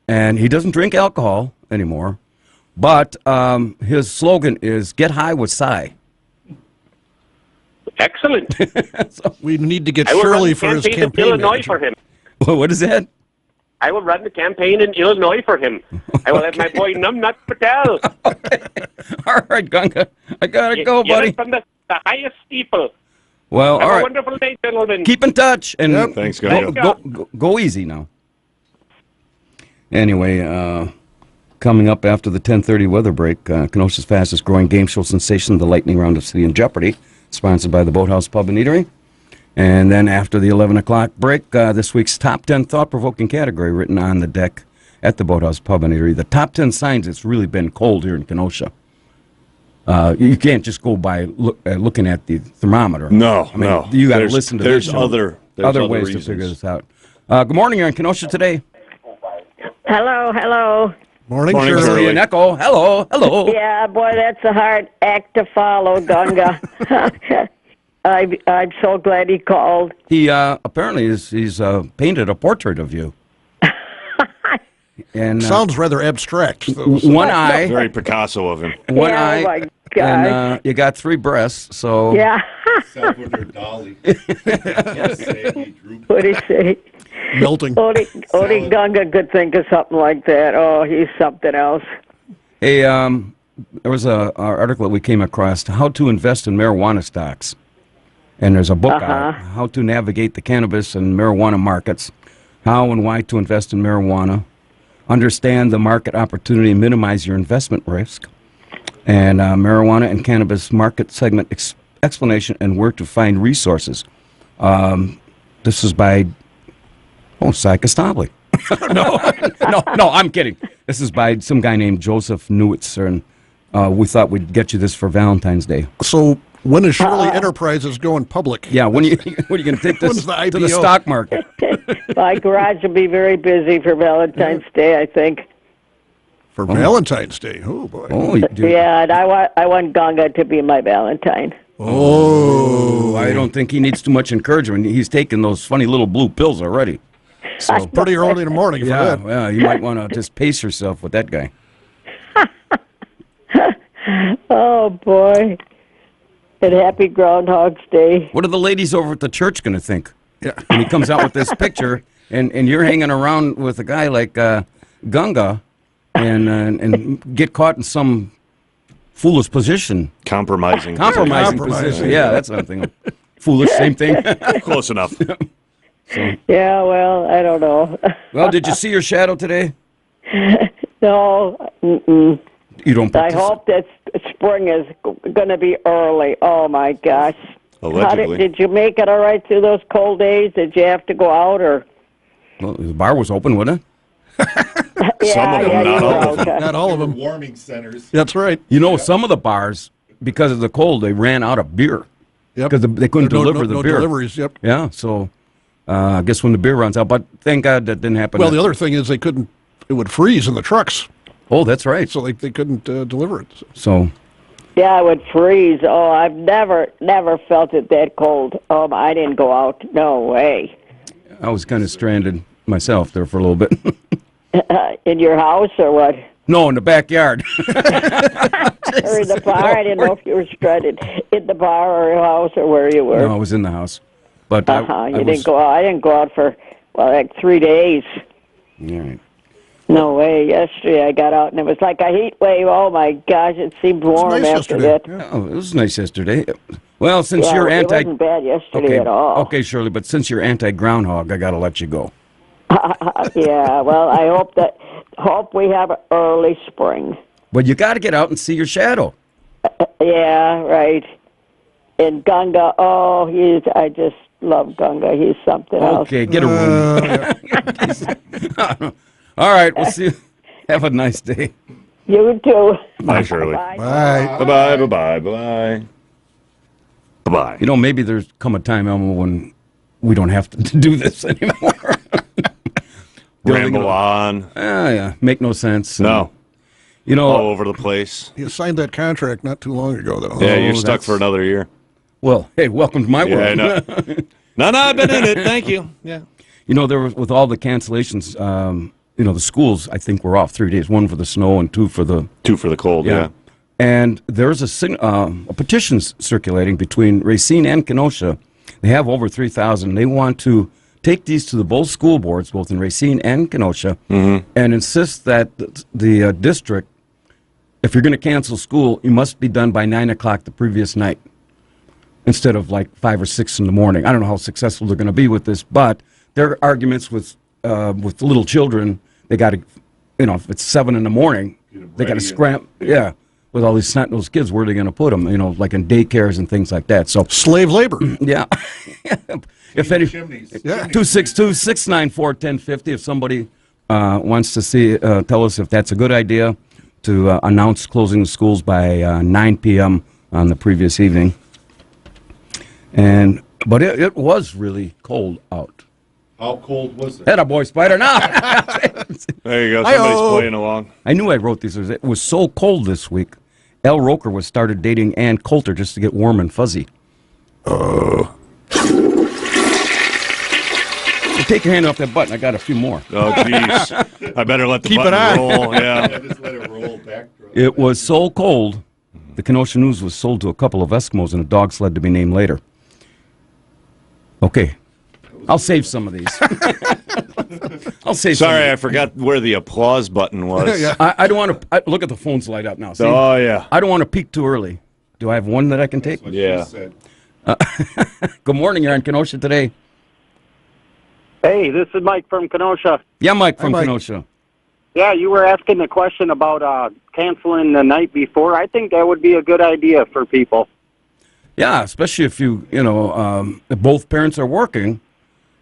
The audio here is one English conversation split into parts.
and he doesn't drink alcohol anymore. But his slogan is "Get high with Cy." Excellent. So, we need to get I will Shirley run for his the campaign in campaign Illinois manager. for him. what is that? I will run the campaign in Illinois for him. I will have my boy Numbnut Patel. All right, Gunga, I gotta go, Yell buddy. it from the highest steeple. Well, Have all a right. wonderful day, gentlemen. Keep in touch and Yep. Thanks, go, Gunga. go easy now. Anyway, coming up after the 10:30 weather break, Kenosha's fastest growing game show sensation, the Lightning Round of City in Jeopardy, sponsored by the Boathouse Pub and Eatery. And then after the 11 o'clock break, this week's top 10 thought-provoking category written on the deck at the Boathouse Pub and Eatery. The top 10 signs it's really been cold here in Kenosha. You can't just go by looking at the thermometer. No, I mean, no. you got to listen to this show. There's other ways reasons. to figure this out. Good morning, you're in Kenosha today. Hello, hello. Morning, Morning, Shirley. Shirley. An echo. Hello, hello. Yeah, boy, that's a hard act to follow, Gunga. I'm so glad he called. He apparently he's painted a portrait of you. And Sounds rather abstract. Though, so. one eye, Very Picasso of him. one Yeah, eye, oh my gosh. and you got 3 breasts. So Yeah. Salvador Dali. What did he say? Melting. Only Gunga could think of something like that. Oh, he's something else. Hey, there was a article that we came across, how to invest in marijuana stocks. And there's a book out, how to navigate the cannabis and marijuana markets, how and why to invest in marijuana, understand the market opportunity and minimize your investment risk, and marijuana and cannabis market segment explanation and where to find resources. This is by, Cy Costabile. No, I'm kidding. This is by some guy named Joseph Newitzer, and we thought we'd get you this for Valentine's Day. So when is Shirley Enterprises going public? Yeah, when are you going to take this When's the to the IPO? stock market? My garage will be very busy for Valentine's Day, I think. For Valentine's Day. Oh, boy. Oh, you do. Yeah, and I want Gunga to be my Valentine. Oh. I don't think he needs too much encouragement. He's taking those funny little blue pills already. So pretty early in the morning for Yeah, that. well, you might want to just pace yourself with that guy. Oh, boy. And happy Groundhog's Day. What are the ladies over at the church going to think? Yeah. When he comes out with this picture, and you're hanging around with a guy like Gunga, and get caught in some foolish position. Compromising. Compromising position. Yeah, that's something. Foolish, same thing. Close enough. Yeah, well, I don't know. Well, did you see your shadow today? No, mm-mm. You don't I participate. hope that spring is going to be early. Oh, my gosh. Allegedly. Did you make it all right through those cold days? Did you have to go out? Or? Well, the bar was open, wasn't it? Some of them, not you all were of them. okay. Not all of them. Warming centers. That's right. You know, some of the bars, because of the cold, they ran out of beer. Yep. Because they couldn't deliver the no beer. deliveries, yep. Yeah, so I guess when the beer runs out, but thank God that didn't happen. Well, the other thing is it would freeze in the trucks, Oh, that's right. so they couldn't deliver it. So, Yeah, it would freeze. Oh, I've never felt it that cold. Oh, I didn't go out. No way. I was kind of stranded myself there for a little bit. In your house or what? No, in the backyard. Or in the bar? I didn't know if you were stranded in the bar or your house or where you were. No, I was in the house. But You didn't go out. I didn't go out for, like 3 days. All right. No way. Yesterday I got out and it was like a heat wave. Oh my gosh, it seemed warm nice after yesterday. that. Yeah. Oh, it was nice yesterday. Well, since Yeah, you're it wasn't bad yesterday at all. Okay, Shirley, but since you're anti-groundhog, I got to let you go. Yeah, well, I hope we have an early spring. But you got to get out and see your shadow. Yeah, right. And Gunga, I just love Gunga. He's something else. Okay, get a room. All right, we'll see you. Have a nice day. You too. Bye, Shirley. Bye. Bye. Bye-bye, bye-bye, bye-bye. Bye-bye. You know, maybe there's come a time, Elmo, when we don't have to do this anymore. Ramble on. Yeah, make no sense. No. You know, All over the place. You signed that contract not too long ago, though. Yeah, you're stuck that's- for another year. well, hey, welcome to my Yeah, I world. know. No, I've been in it. Thank you. Yeah. You know, there was with all the cancellations, the schools, I think, were off 3 days, one for the snow and two for the... Two for the cold, yeah. And there's a petition circulating between Racine and Kenosha. They have over 3,000. They want to take these to both school boards, both in Racine and Kenosha, and insist that the district, if you're going to cancel school, you must be done by 9 o'clock the previous night instead of like 5 or 6 in the morning. I don't know how successful they're going to be with this, but there are arguments with little children. They got to, if it's 7 in the morning, they got to scramble. Yeah. With all these snot-nosed kids, where are they going to put them? Like in daycares and things like that. So Slave labor. yeah. If any, Chimneys. 262-694-1050. If somebody wants to tell us if that's a good idea to announce closing the schools by 9 p.m. on the previous evening. But it was really cold out. How cold was it? Had a boy spider now. There you go. Somebody's playing along. I knew I wrote these. It was so cold this week. Al Roker was started dating Ann Coulter just to get warm and fuzzy. Take your hand off that button. I got a few more. Oh, jeez. I better let the Keep it button on. roll. Yeah, Yeah. just let it roll back. It was so cold, the Kenosha News was sold to a couple of Eskimos and a dog sled to be named later. Okay. I'll save some of these. I'll save some of Sorry, I these. forgot where the applause button was. Yeah. I don't want to... Look at the phones light up now. See? Oh, yeah. I don't want to peak too early. Do I have one that I can take? What Yeah. she said. Good morning. You're on Kenosha today. Hey, this is Mike from Kenosha. Yeah, Mike from Mike. Kenosha. Yeah, you were asking the question about canceling the night before. I think that would be a good idea for people. Yeah, especially if if both parents are working.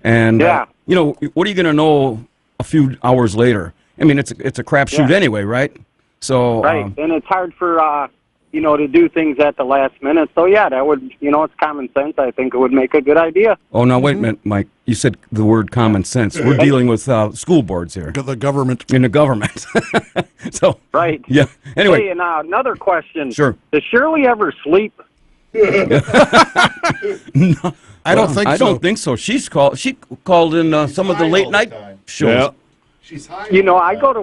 And, Yeah. what are you going to know a few hours later? I mean, it's a crapshoot anyway, right? So, Right, and it's hard for, to do things at the last minute. So, yeah, that would, it's common sense. I think it would make a good idea. oh, now, wait a minute, Mike. You said the word common sense. We're dealing with school boards here The government. in the government. So, Right. yeah. Anyway, Hey, and another question. Sure. Does Shirley ever sleep? I don't think so. I don't think so. She called in some of the high late all the night time. shows. Yeah. She's high. I go to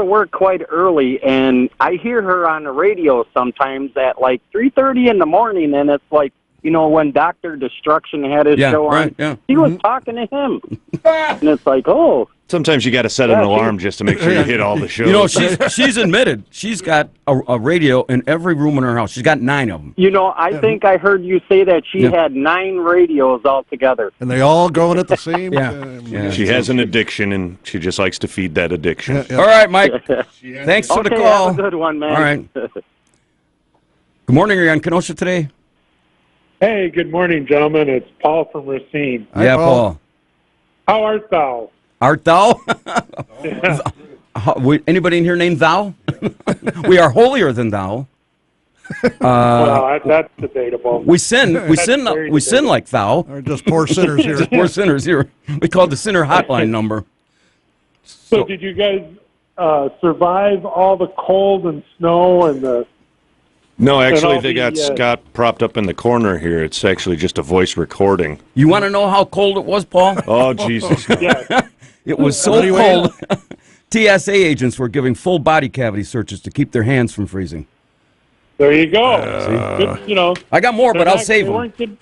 work quite early, and I hear her on the radio sometimes at like 3:30 in the morning, and it's like, when Dr. Destruction had his Yeah, show right, on, yeah. he was talking to him. And it's like, oh, Sometimes you got to set an Yeah, alarm just to make sure you hit all the shows. She's admitted she's got a radio in every room in her house. She's got 9 of them. I think I heard you say that she had 9 radios altogether. And they all going at the same Yeah. time. Yeah. She has an addiction, and she just likes to feed that addiction. Yeah. All right, Mike. She has Thanks for the Okay, call. have a good one, man. All right. Good morning. Are you on Kenosha today? Hey, good morning, gentlemen. It's Paul from Racine. Hi, yeah, Paul. How art thou? Art thou? Anybody in here named thou? We are holier than thou. Well, that's debatable. We sin. We sin. very We sin debatable. like thou. Or just poor sinners here. Just poor sinners here. We call it the sinner hotline number. So, did you guys survive all the cold and snow and the? No, actually, all they got the, Scott propped up in the corner here. It's actually just a voice recording. You want to know how cold it was, Paul? Oh, Jesus. Yeah, It was so cold. TSA agents were giving full body cavity searches to keep their hands from freezing. there you go. Good, I got more, but they're I'll not- save they them. weren't getting-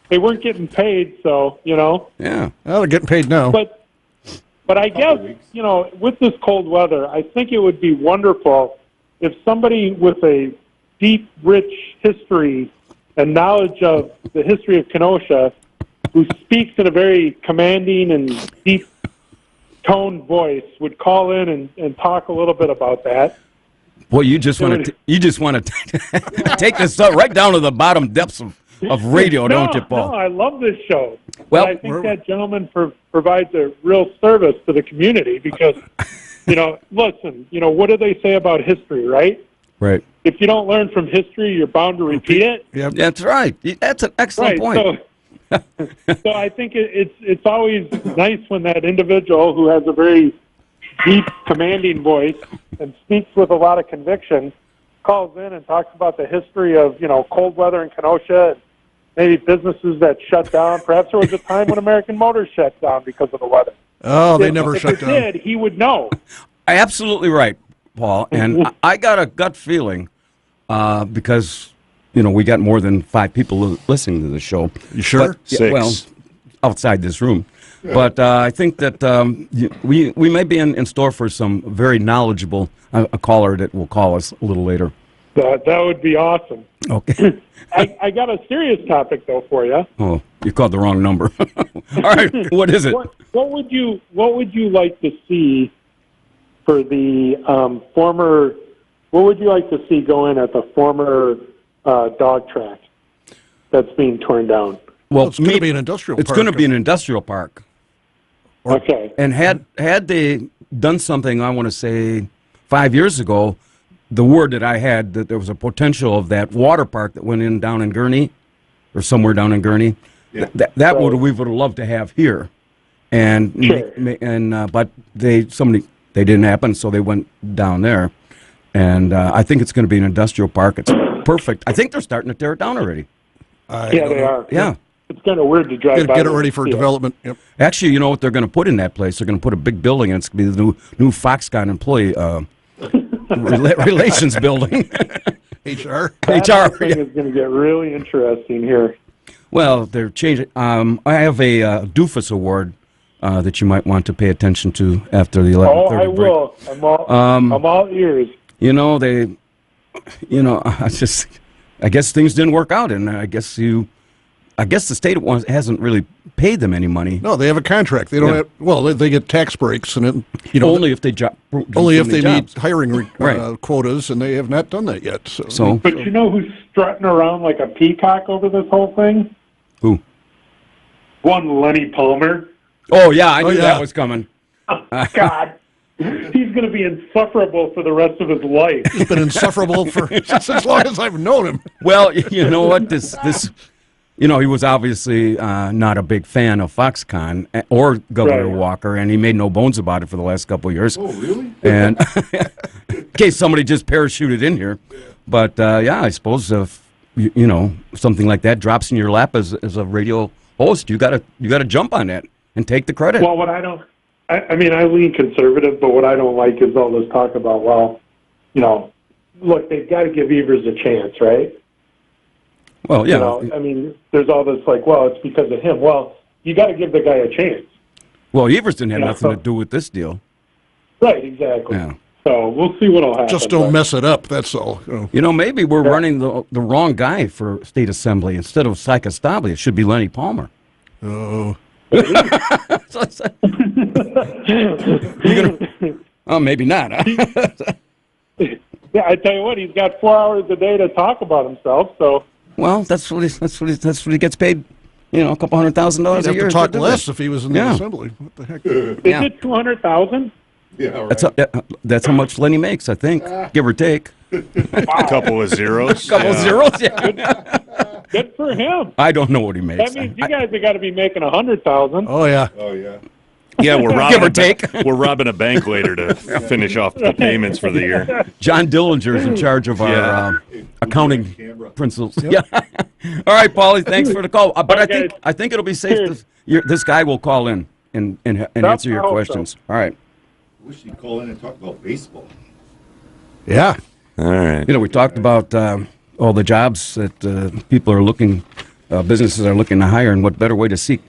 They weren't getting paid, so Yeah. Well, they're getting paid now. But I guess with this cold weather, I think it would be wonderful if somebody with a deep, rich history and knowledge of the history of Kenosha, who speaks in a very commanding and deep toned voice, would call in and talk a little bit about that. Boy, you just want to take this stuff right down to the bottom depths of radio, don't you, Paul? No, I love this show. Well, But I think that gentleman provides a real service to the community because, listen, what do they say about history, right? Right. If you don't learn from history, you're bound to repeat it. Yep. That's right. That's an excellent point. So I think it's always nice when that individual who has a very deep, commanding voice and speaks with a lot of conviction calls in and talks about the history of cold weather in Kenosha, and maybe businesses that shut down. Perhaps there was a time when American Motors shut down because of the weather. Oh, they never if shut it down. did, he would know. Absolutely right, Paul. And I got a gut feeling because, we got more than 5 people listening to the show. You sure? But, 6. Well, outside this room. But I think that we may be in store for some very knowledgeable a caller that will call us a little later. That would be awesome. Okay. I got a serious topic though for you. Oh, you called the wrong number. All right, what is it? What would you like to see for the former? What would you like to see go in at the former dog track that's being torn down? Well, it's going to be an industrial park. It's going to be an industrial park. Okay. And had they done something, I want to say 5 years ago, the word that I had that there was a potential of that water park that went in down in Gurney, or somewhere down in Gurney. Yeah. That would we would have loved to have here, and Sure. but they didn't happen, so they went down there, and I think it's going to be an industrial park. It's perfect. I think they're starting to tear it down already. Yeah, they are. Yeah. It's kind of weird to drive by. Get it ready for development. Yep. Actually, you know what they're going to put in that place? They're going to put a big building, and it's going to be the new Foxconn employee relations building. HR. That thing is going to get really interesting here. Well, they're changing. I have a Doofus Award that you might want to pay attention to after the 11:30 Oh, I break. will. I'm all ears. I guess things didn't work out, and I guess the state hasn't really paid them any money. No, they have a contract. They don't Yeah. have. Well, they get tax breaks, and Only if they only if they meet jobs. hiring Right. quotas, and they have not done that yet. So But you know who's strutting around like a peacock over this whole thing? who? One Lenny Palmer. Oh yeah, I knew yeah. that was coming. God. He's going to be insufferable for the rest of his life. he's been insufferable for just as long as I've known him. Well, you know what? This he was obviously not a big fan of Foxconn or Governor Right. Walker, and he made no bones about it for the last couple of years. Oh, really? And in case somebody just parachuted in here, but I suppose if something like that drops in your lap as a radio host, you gotta jump on that and take the credit. Well, I lean conservative, but what I don't like is all this talk about, look, they've got to give Evers a chance, right? Well, yeah. There's all this it's because of him. Well, you got to give the guy a chance. Well, Evers didn't have nothing to do with this deal. Right, exactly. Yeah. So we'll see what'll happen. Just don't mess it up. That's all. Maybe we're running the wrong guy for state assembly. Instead of Syka Stabli, it should be Lenny Palmer. Oh. Maybe not. Huh? Yeah, I tell you what, he's got 4 hours a day to talk about himself. So Well, that's what he gets paid. A couple $100,000 He'd a have year. to talk do less that. if he was in the Yeah. assembly. What the heck? is Yeah. it 200,000? Yeah, right. That's how much Lenny makes, I think, give or take. A couple of zeros. Couple zeros. Yeah. Good for him. I don't know what he makes. That means you guys have got to be making 100,000. Oh yeah. Oh, yeah. Yeah, we're robbing Give or take. We're robbing a bank later to finish off the payments for the year. John Dillinger is in charge of our Yeah. accounting Camera. principles. Yeah. All right, Paulie. Thanks for the call. But All right, I think it'll be safe. Cheers. This guy will call in and answer your I hope so. questions. All right. I wish he'd call in and talk about baseball. Yeah. All right. We talked about all the jobs that people are looking, businesses are looking to hire, and what better way to seek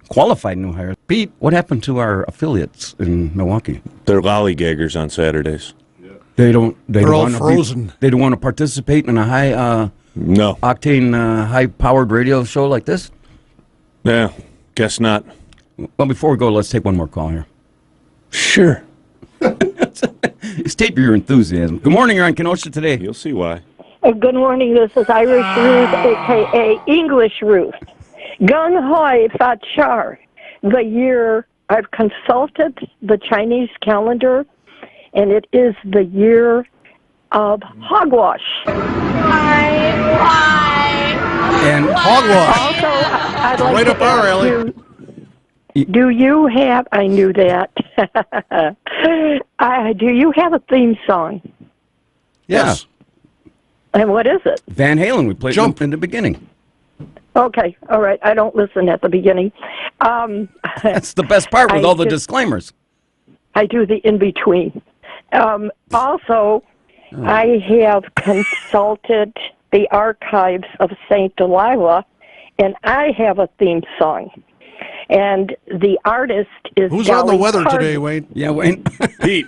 qualified new hires. Pete, what happened to our affiliates in Milwaukee? They're lollygaggers on Saturdays. They don't. They're all wanna frozen. They don't want to participate in a high No. octane, high powered radio show like this. Yeah. Guess not. Well, before we go, let's take one more call here. Sure. State your enthusiasm. Good morning. You're on Kenosha today. You'll see why. Good morning. This is Irish Ruth, a.k.a. English Ruth. Gun Hoi Fat Char. The year, I've consulted the Chinese calendar, and it is the year of hogwash. And Hogwash. Also, I'd like Right to up our ask alley. do you have, I knew that, do you have a theme song? Yes. And what is it? Van Halen, we played Jump. in the beginning. Okay, all right. I don't listen at the beginning. That's the best part with all the disclaimers. I do the in-between. Also, I have consulted the archives of St. Delilah, and I have a theme song. And the artist is Who's Dolly on the weather Parton. today, Wayne? Yeah, Wayne. Pete.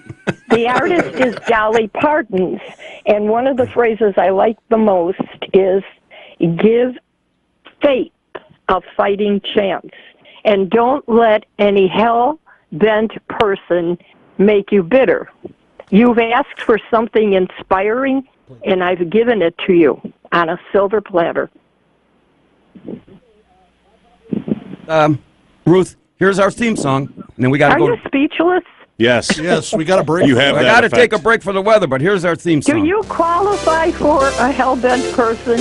The artist is Dolly Parton, and one of the phrases I like the most is, give fate a fighting chance, and don't let any hell-bent person make you bitter. You've asked for something inspiring, and I've given it to you on a silver platter. Ruth, here's our theme song, and then we got to Are go. you speechless? Yes. Yes, we got a break. You have I that got to effect. take a break for the weather, but here's our theme song. Do you qualify for a hell-bent person?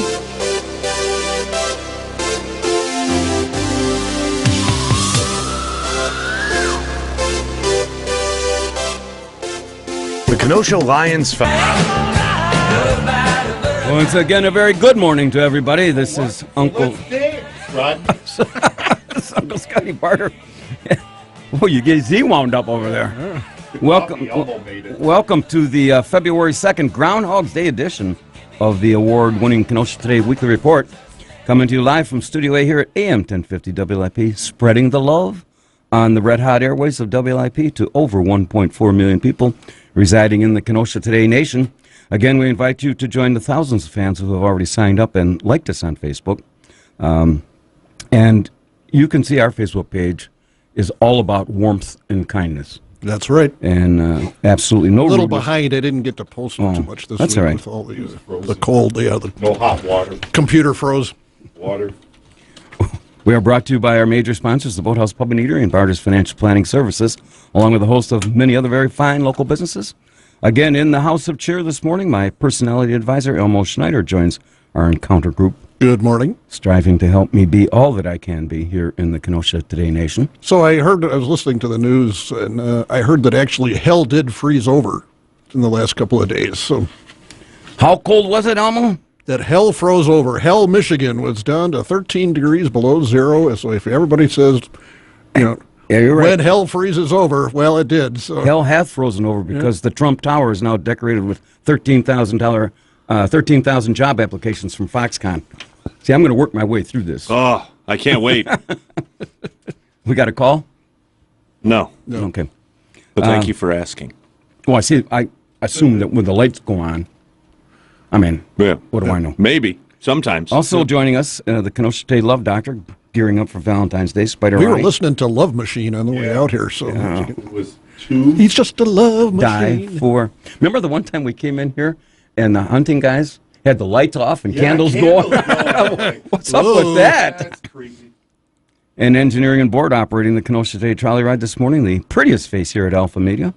The Kenosha Lions. Once again, a very good morning to everybody. This is Uncle Rod. this is Uncle Scotty Barter. Oh, you get Z wound up over there. Welcome, welcome to the February 2nd Groundhog's Day edition of the award-winning Kenosha Today Weekly Report. Coming to you live from Studio A here at AM 1050 WLIP, spreading the love on the red-hot airways of WLIP to over 1.4 million people residing in the Kenosha Today nation. Again, we invite you to join the thousands of fans who have already signed up and liked us on Facebook. And you can see our Facebook page is all about warmth and kindness. That's right. And absolutely no A little rudeness. behind. I didn't get to post too much this that's week all right. with all the cold. Yeah, the No hot water. computer froze. Water. We are brought to you by our major sponsors, the Boathouse Pub and Eatery and Barter's Financial Planning Services, along with a host of many other very fine local businesses. Again, in the House of Cheer this morning, my personality advisor, Elmo Schneider, joins our encounter group, Good morning. striving to help me be all that I can be here in the Kenosha Today nation. So I was listening to the news, and I heard that actually hell did freeze over in the last couple of days. So How cold was it, Elmo? that hell froze over. Hell, Michigan was down to 13 degrees below zero. So if everybody says, Yeah, you're right. when hell freezes over, well, it did. So Hell hath frozen over because the Trump Tower is now decorated with $13,000 13,000 job applications from Foxconn. See, I'm going to work my way through this. Oh, I can't wait. We got a call? No, Okay. but thank you for asking. Well, I see. I assume that when the lights go on, I mean, Yeah. what do I know? Maybe. Sometimes. Also joining us, the Kenosha Today Love Doctor, gearing up for Valentine's Day. Spider we were Ronnie, listening to Love Machine on the way out here. So It was two. he's just a love die machine. for. Remember the one time we came in here and the hunting guys had the lights off and Yeah, candles candles going? going. What's up Whoa. with that? That's creepy. And engineering and board operating the Kenosha Today trolley ride this morning, the prettiest face here at Alpha Media.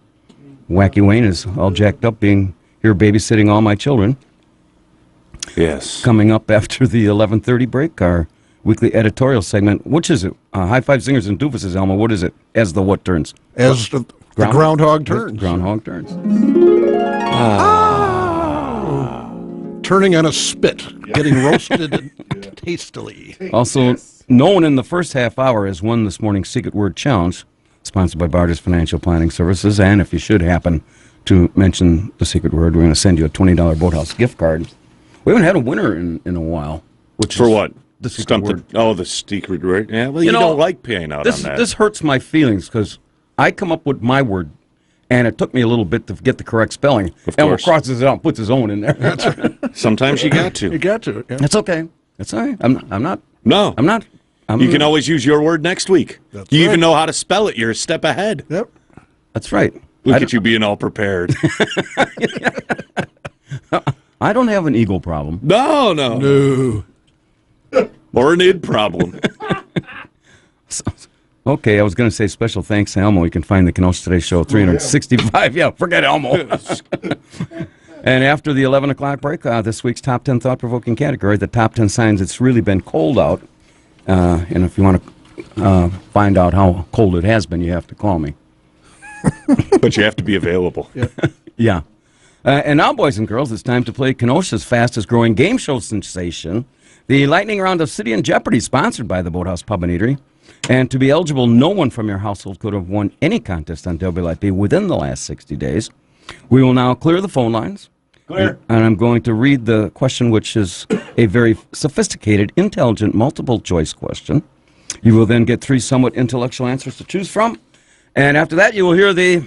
Wacky Wayne is all jacked up being here babysitting all my children. Yes. Coming up after the 11:30 break, our weekly editorial segment. Which is it? High Five Singers and Doofuses, Elma. What is it? As the what turns? As the groundhog turns. Groundhog turns. Turning on a spit, getting roasted tastily. Also known in the first half hour as won this morning's Secret Word Challenge, sponsored by Barter's Financial Planning Services. And if you should happen to mention the secret word, we're going to send you a $20 Boathouse gift card. We haven't had a winner in a while. Which For is what? The secret Something. word. Oh, the secret word. Yeah, well, you, know, don't like paying out This on that. this hurts my feelings because I come up with my word, and it took me a little bit to get the correct spelling. Of Elmo course. crosses it out and puts his own in there. Sometimes you got You to. got to. Yeah. That's okay. That's all right. I'm not. No. I'm You can always use your word next week. That's You right. even know how to spell it. You're a step ahead. Yep. That's right. Look at you being all prepared. I don't have an ego problem. No. No. Or an id problem. Okay, I was going to say special thanks to Elmo. You can find the Kenosha Today Show 365. Yeah, forget Elmo. And after the 11 o'clock break, this week's top 10 thought-provoking category, the top 10 signs it's really been cold out. And if you want to find out how cold it has been, you have to call me. But you have to be available. Yeah. And now, boys and girls, it's time to play Kenosha's fastest-growing game show sensation, The lightning round of City and Jeopardy, sponsored by the Boathouse Pub and Eatery. And to be eligible, no one from your household could have won any contest on WLIP within the last 60 days. We will now clear the phone lines. Clear. And I'm going to read the question, which is a very sophisticated, intelligent, multiple-choice question. You will then get 3 somewhat intellectual answers to choose from. And after that, you will hear the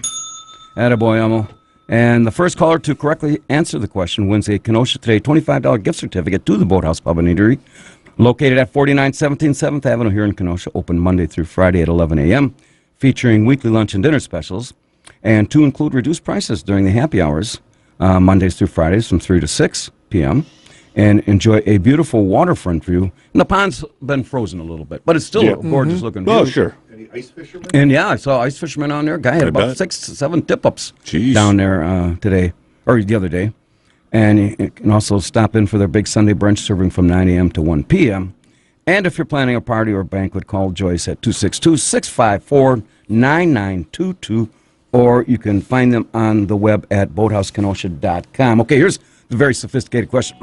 attaboy, Elmo. And the first caller to correctly answer the question wins a Kenosha Today $25 gift certificate to the Boathouse Pub and Eatery, located at 4917 7th Avenue here in Kenosha, open Monday through Friday at 11 a.m., featuring weekly lunch and dinner specials, and to include reduced prices during the happy hours, Mondays through Fridays from 3 to 6 p.m., and enjoy a beautiful waterfront view. And the pond's been frozen a little bit, but it's still a gorgeous-looking view. Oh, sure. Any ice fishermen? And yeah, I saw ice fishermen on there. Guy had about 6 to 7 tip-ups Jeez. down there today, or the other day. And you can also stop in for their big Sunday brunch serving from 9 a.m. to 1 p.m. And if you're planning a party or banquet, call Joyce at 262-654-9922, or you can find them on the web at boathousekenosha.com. Okay, here's the very sophisticated question.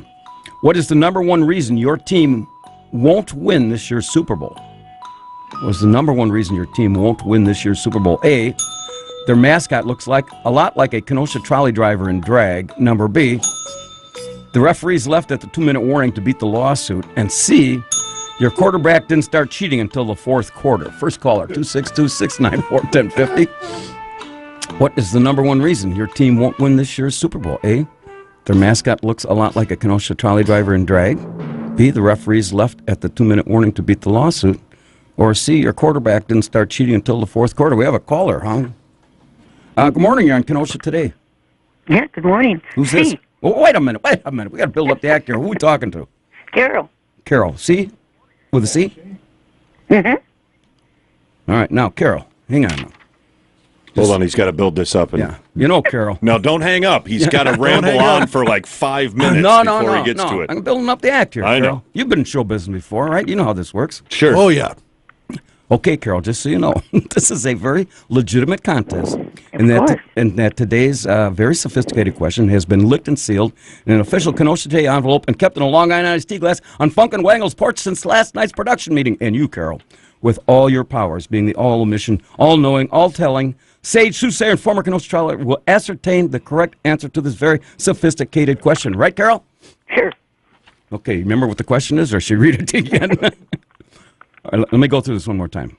What is the number one reason your team won't win this year's Super Bowl? What is the number one reason your team won't win this year's Super Bowl? A, their mascot looks a lot like a Kenosha trolley driver in drag. Number B, the referees left at the 2-minute warning to beat the lawsuit. And C, your quarterback didn't start cheating until the 4th quarter. First caller, 262-694-1050. What is the number one reason your team won't win this year's Super Bowl? A, their mascot looks a lot like a Kenosha trolley driver in drag. B, the referees left at the 2-minute warning to beat the lawsuit. Or C, your quarterback didn't start cheating until the 4th quarter. We have a caller, huh? Good morning. You're on Kenosha Today. Yeah, good morning. Who's this? Oh, wait a minute. We got to build up the act here. Who are we talking to? Carol. Carol. C? With a C? Mm-hmm. All right. Now, Carol, hang on now. Hold on, he's got to build this up. Yeah. You know, Carol. No, don't hang up. He's got to ramble on for like 5 minutes before he gets to it. I'm building up the act here, I Carol. know. You've been in show business before, right? You know how this works. Sure. Oh, yeah. Okay, Carol, just so you know, this is a very legitimate contest, and that today's very sophisticated question has been licked and sealed in an official Kenosha Today envelope and kept in a Long Island iced tea glass on Funk and Wangle's porch since last night's production meeting. And you, Carol, with all your powers, being the all-omniscient, all-knowing, all-telling, sage, soothsayer, and former Kenosha trial, will ascertain the correct answer to this very sophisticated question. Right, Carol? Sure. Okay, remember what the question is, or should I read it to you again? All right, let me go through this one more time.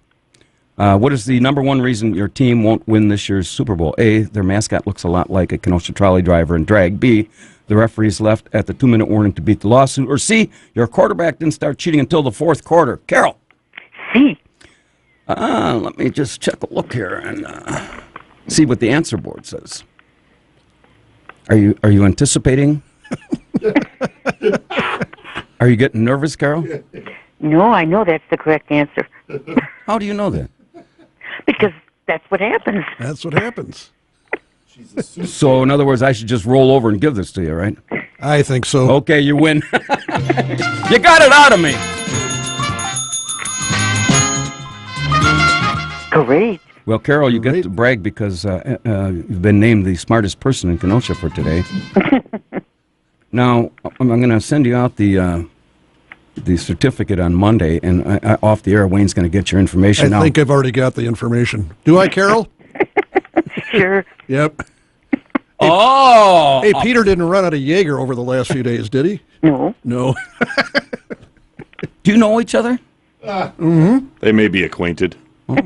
What is the number one reason your team won't win this year's Super Bowl? A, their mascot looks a lot like a Kenosha trolley driver in drag. B, the referees left at the 2-minute warning to beat the lawsuit. Or C, your quarterback didn't start cheating until the 4th quarter. Carol? C. Let me just check a look here and see what the answer board says. Are you anticipating? Are you getting nervous, Carol? No, I know that's the correct answer. How do you know that? Because that's what happens. That's what happens. So, in other words, I should just roll over and give this to you, right? I think so. Okay, you win. You got it out of me. Great. Well, Carol, you get to brag because you've been named the smartest person in Kenosha for today. Now, I'm going to send you out the certificate on Monday, and off the air, Wayne's going to get your information. I think I've already got the information. Do I, Carol? Sure. Yep. Oh! Hey, Peter didn't run out of Jaeger over the last few days, did he? No. No. Do you know each other? They may be acquainted. Oh.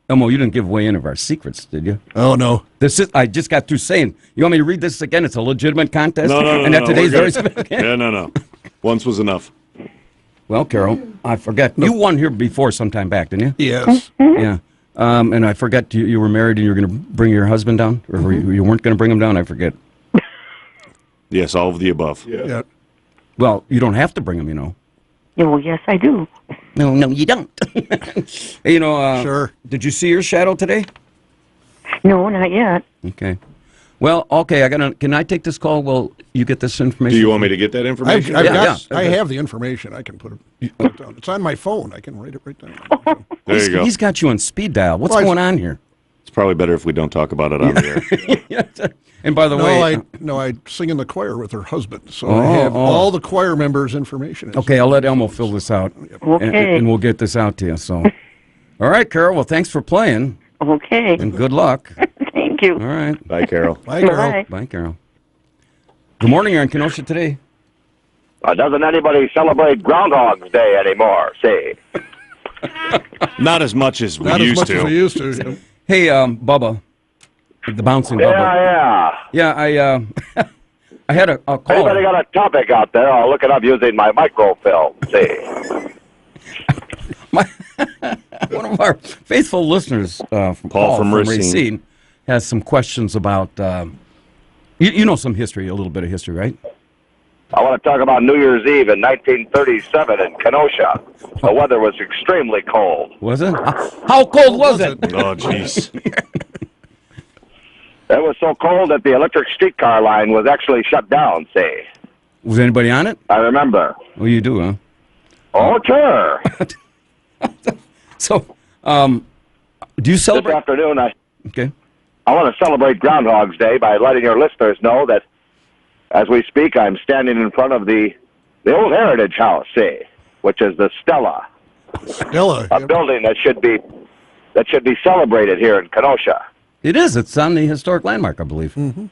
Elmo, you didn't give away any of our secrets, did you? Oh, no. I just got through saying, you want me to read this again? It's a legitimate contest? No. And that today's we're very good. significant? Yeah, no. Once was enough. Well, Carol, I forget. You won here before sometime back, didn't you? Yes. Yeah. And I forget you were married and you were going to bring your husband down? Or you weren't going to bring him down? I forget. Yes, all of the above. Yeah. Well, you don't have to bring him, you know. Oh, yes, I do. No, you don't. Hey, you know, Sure. Did you see your shadow today? No, not yet. Okay. Well, okay, can I take this call? Well, you get this information? Do you want me to get that information? I have the information. I can put it down. It's on my phone. I can write it right down. There you go. He's got you on speed dial. What's going on here? probably better if we don't talk about it on the air. And by the way, I sing in the choir with her husband, so I have all the choir members' information. Okay, I'll let Elmo fill this out, and we'll get this out to you. So, all right, Carol. Well, thanks for playing. Okay. And good luck. Thank you. All right. Bye, Carol. Bye, Carol. Bye. Bye, Carol. Good morning. You're in Kenosha today. Doesn't anybody celebrate Groundhog's Day anymore? See. Not as much as we Not used as much to. as we used to. You know. Hey, Bubba, the bouncing Bubba. Yeah. I had a call. Anybody got a topic out there? I'll look it up using my microfilm. See. One of our faithful listeners, Paul from Racine, has some questions about. You know some history, a little bit of history, right? I want to talk about New Year's Eve in 1937 in Kenosha. The weather was extremely cold. Was it? How cold was it? Oh, jeez. It was so cold that the electric streetcar line was actually shut down, see. Was anybody on it? I remember. Oh, you do, huh? Oh, sure. So, do you celebrate? This afternoon, I want to celebrate Groundhog's Day by letting your listeners know that as we speak, I'm standing in front of the old Heritage House, see, which is the Stella. Stella. A building that should be celebrated here in Kenosha. It is. It's on the historic landmark, I believe. Mm-hmm.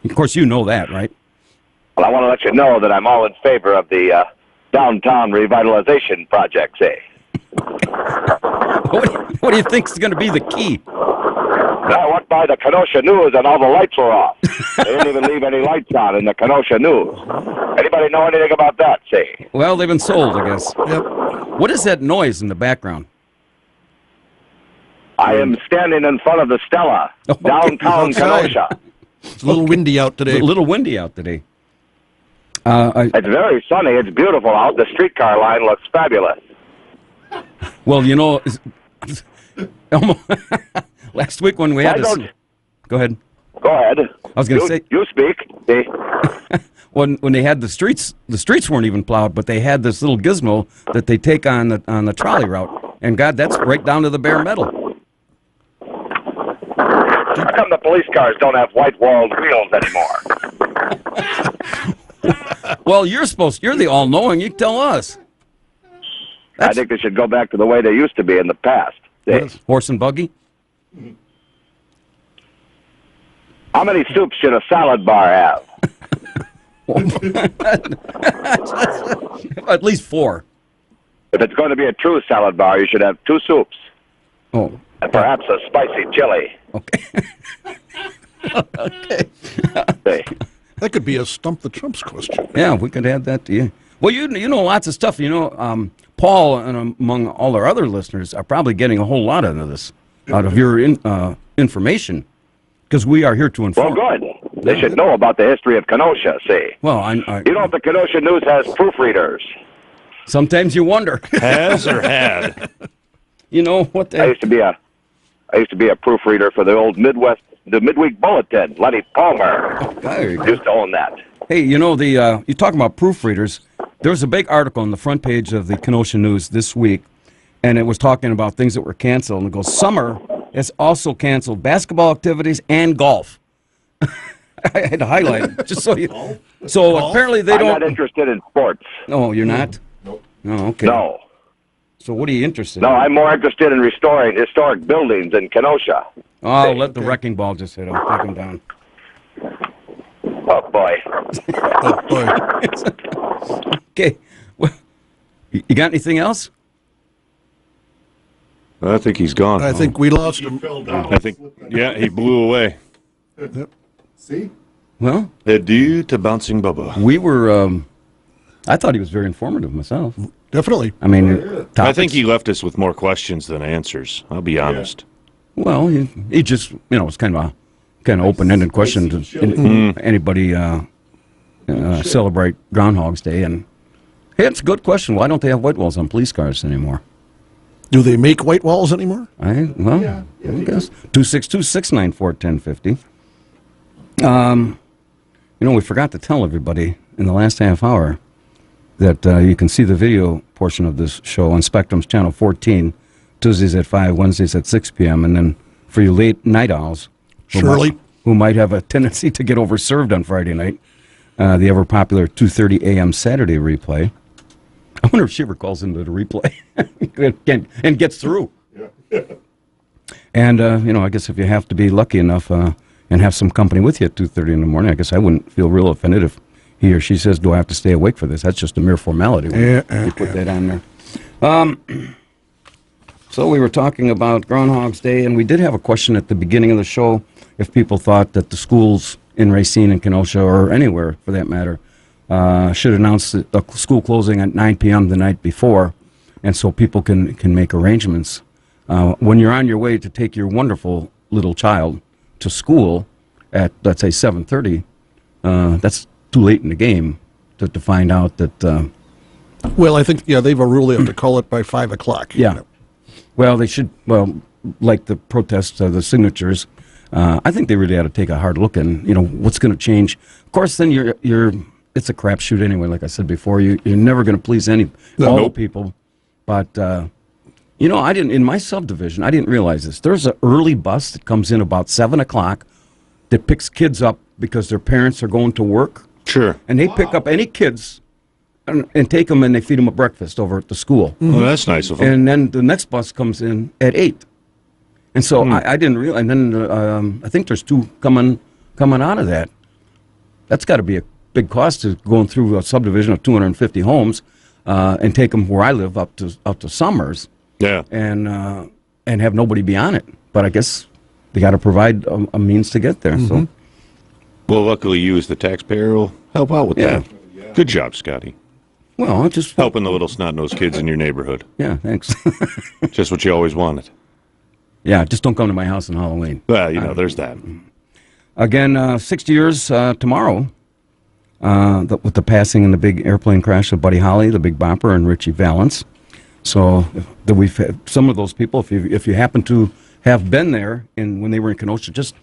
Of course, you know that, right? Well, I want to let you know that I'm all in favor of the downtown revitalization project, see. What do you think is going to be the key? I went by the Kenosha News and all the lights were off. They didn't even leave any lights on in the Kenosha News. Anybody know anything about that, see? Well, they've been sold, I guess. Yep. What is that noise in the background? I am standing in front of the Stella, downtown Kenosha. It's a little windy out today. A little windy out today. It's very sunny. It's beautiful out. The streetcar line looks fabulous. Well, you know, last week when we had this... Go ahead. Go ahead. I was going to say... You speak. See? when they had the streets weren't even plowed, but they had this little gizmo that they take on the trolley route. And, God, that's right down to the bare metal. How come the police cars don't have white-walled wheels anymore? Well, you're the all-knowing. You tell us. I think they should go back to the way they used to be in the past. Horse and buggy? How many soups should a salad bar have? At least 4. If it's going to be a true salad bar, you should have 2 soups. Oh. And perhaps a spicy chili. Okay. Okay. That could be a Stump the Trumps question. Yeah, we could add that to you. Well, you know lots of stuff. You know, Paul and among all our other listeners are probably getting a whole lot out of this, out of your information, because we are here to inform. Well, good. They should know about the history of Kenosha, see. Well, you know if the Kenosha News has proofreaders. Sometimes you wonder. Has or had? You know what? I used to be a proofreader for the old Midweek Bulletin. Lenny Palmer used to own that. Hey, you know you talking about proofreaders? There was a big article on the front page of the Kenosha News this week, and it was talking about things that were canceled. And it goes, summer has also canceled basketball activities and golf. I had to highlight it just so you. So golf? Apparently they don't. I'm not interested in sports. No, you're not. Nope. Oh, okay. No. So what are you interested in? No, I'm more interested in restoring historic buildings in Kenosha. Oh, I'll let the wrecking ball just hit him. Take him down. Oh, boy. Oh, boy. Okay. Well, you got anything else? I think he's gone. I think we lost him. I think, yeah, he blew away. Yep. See? Well, adieu to Bouncing Bubba. We were, I thought he was very informative myself. Definitely. I mean, I think he left us with more questions than answers. I'll be honest. Well, he just, it's kind of open-ended question to anybody celebrate Groundhog's Day. And hey, it's a good question. Why don't they have white walls on police cars anymore? Do they make white walls anymore? I guess. 262-694-1050. We forgot to tell everybody in the last half hour that you can see the video portion of this show on Spectrum's Channel 14, Tuesdays at 5, Wednesdays at 6 p.m., and then for you late night owls. Shirley. Who might have a tendency to get overserved on Friday night. The ever-popular 2:30 a.m. Saturday replay. I wonder if she ever calls into the replay and gets through. Yeah. And, I guess if you have to be lucky enough and have some company with you at 2:30 in the morning, I guess I wouldn't feel real offended if he or she says, do I have to stay awake for this? That's just a mere formality when you put that on there. So we were talking about Groundhog's Day, and we did have a question at the beginning of the show if people thought that the schools in Racine and Kenosha, or anywhere for that matter, should announce the school closing at 9 p.m. the night before, and so people can make arrangements. When you're on your way to take your wonderful little child to school at, let's say, 7:30, that's too late in the game to find out that... Well, I think, they have a rule they have to call it by 5 o'clock. Yeah. Well, they should, like the protests, the signatures, I think they really ought to take a hard look and, what's going to change. Of course, then it's a crapshoot anyway, like I said before. You're never going to please all the people. But, I didn't, in my subdivision, I didn't realize this. There's an early bus that comes in about 7 o'clock that picks kids up because their parents are going to work. Sure. And they pick up any kids and take them and they feed them a breakfast over at the school. Mm-hmm. Well, that's nice of them. And then the next bus comes in at 8. And so I didn't realize. And then I think there's 2 coming out of that. That's got to be a big cost to going through a subdivision of 250 homes and take them where I live up to Summers. Yeah. And have nobody be on it. But I guess they got to provide a means to get there. So. Well, luckily you as the taxpayer will help out with that. Good job, Scotty. Well, just helping the little snot-nosed kids in your neighborhood. Yeah, thanks. Just what you always wanted. Yeah, just don't come to my house on Halloween. Well, there's that. Again, 60 years tomorrow with the passing and the big airplane crash of Buddy Holly, the Big Bopper, and Richie Valens. So we've had some of those people, if you happen to have been there when they were in Kenosha, just,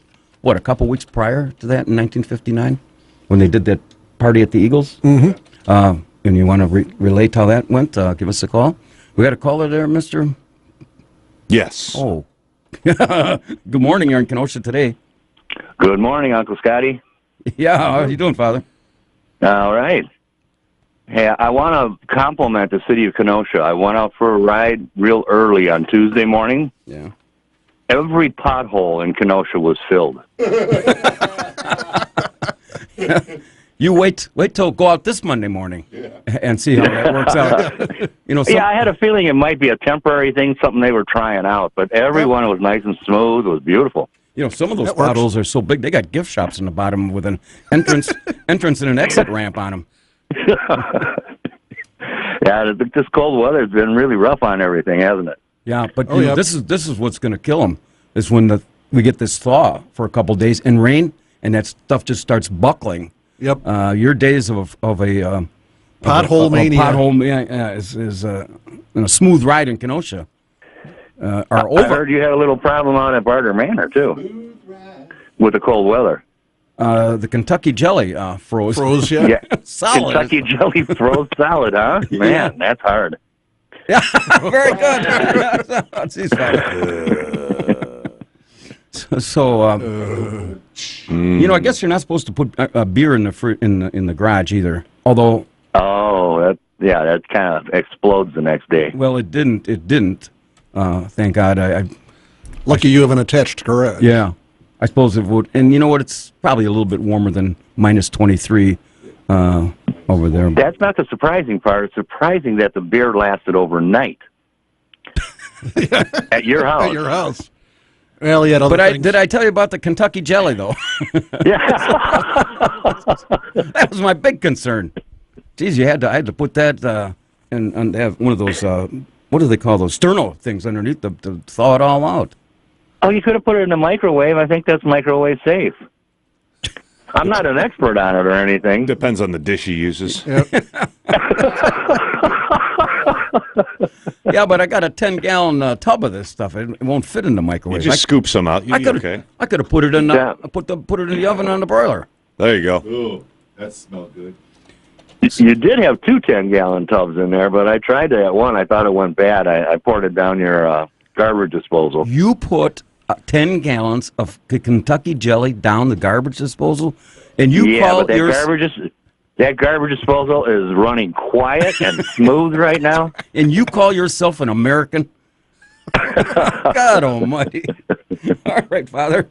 a couple weeks prior to that in 1959, when they did that party at the Eagles? Mm-hmm. And you want to relate how that went, give us a call. We got a caller there, mister? Yes. Oh. Good morning. You're in Kenosha today. Good morning, Uncle Scotty. Yeah, how are you doing, Father? All right. Hey, I want to compliment the city of Kenosha. I went out for a ride real early on Tuesday morning. Yeah. Every pothole in Kenosha was filled. You wait till go out this Monday morning and see how that works out. I had a feeling it might be a temporary thing, something they were trying out, but everyone was nice and smooth. It was beautiful. Some of those potholes are so big, they got gift shops in the bottom with an entrance and an exit ramp on them. Yeah, this cold weather has been really rough on everything, hasn't it? Yeah, but this is what's going to kill them, is when we get this thaw for a couple of days and rain, and that stuff just starts buckling. Yep. Your days of a pothole mania is a smooth ride in Kenosha are over. I heard you had a little problem on at Barter Manor too, with the cold weather. The Kentucky jelly froze. Froze, yeah. Solid. Kentucky jelly froze solid, huh? Man, that's hard. Yeah, very good. Jeez, I guess you're not supposed to put a beer in the garage either. Although, that kind of explodes the next day. Well, it didn't. Thank God. Lucky you have an attached garage. Yeah, I suppose it would. And you know what? It's probably a little bit warmer than minus 23 over there. That's not the surprising part. It's surprising that the beer lasted overnight at your house. At your house. Well, yeah. But did I tell you about the Kentucky jelly though? Yeah, that was my big concern. Geez, I had to put that and have one of those. What do they call those sterno things underneath to thaw it all out? Oh, you could have put it in the microwave. I think that's microwave safe. I'm not an expert on it or anything. Depends on the dish he uses. Yep. Yeah, but I got a 10-gallon tub of this stuff. It won't fit in the microwave. You just scoop some out. You'll be okay. I could have put it in put it in the oven on the broiler. There you go. Ooh, that smelled good. You did have 2 10-gallon tubs in there, but I tried that one. I thought it went bad. I poured it down your garbage disposal. You put 10 gallons of Kentucky jelly down the garbage disposal, and you Yeah, call but that garbage disposal is running quiet and smooth right now. and you call yourself an American? God almighty. All right, Father.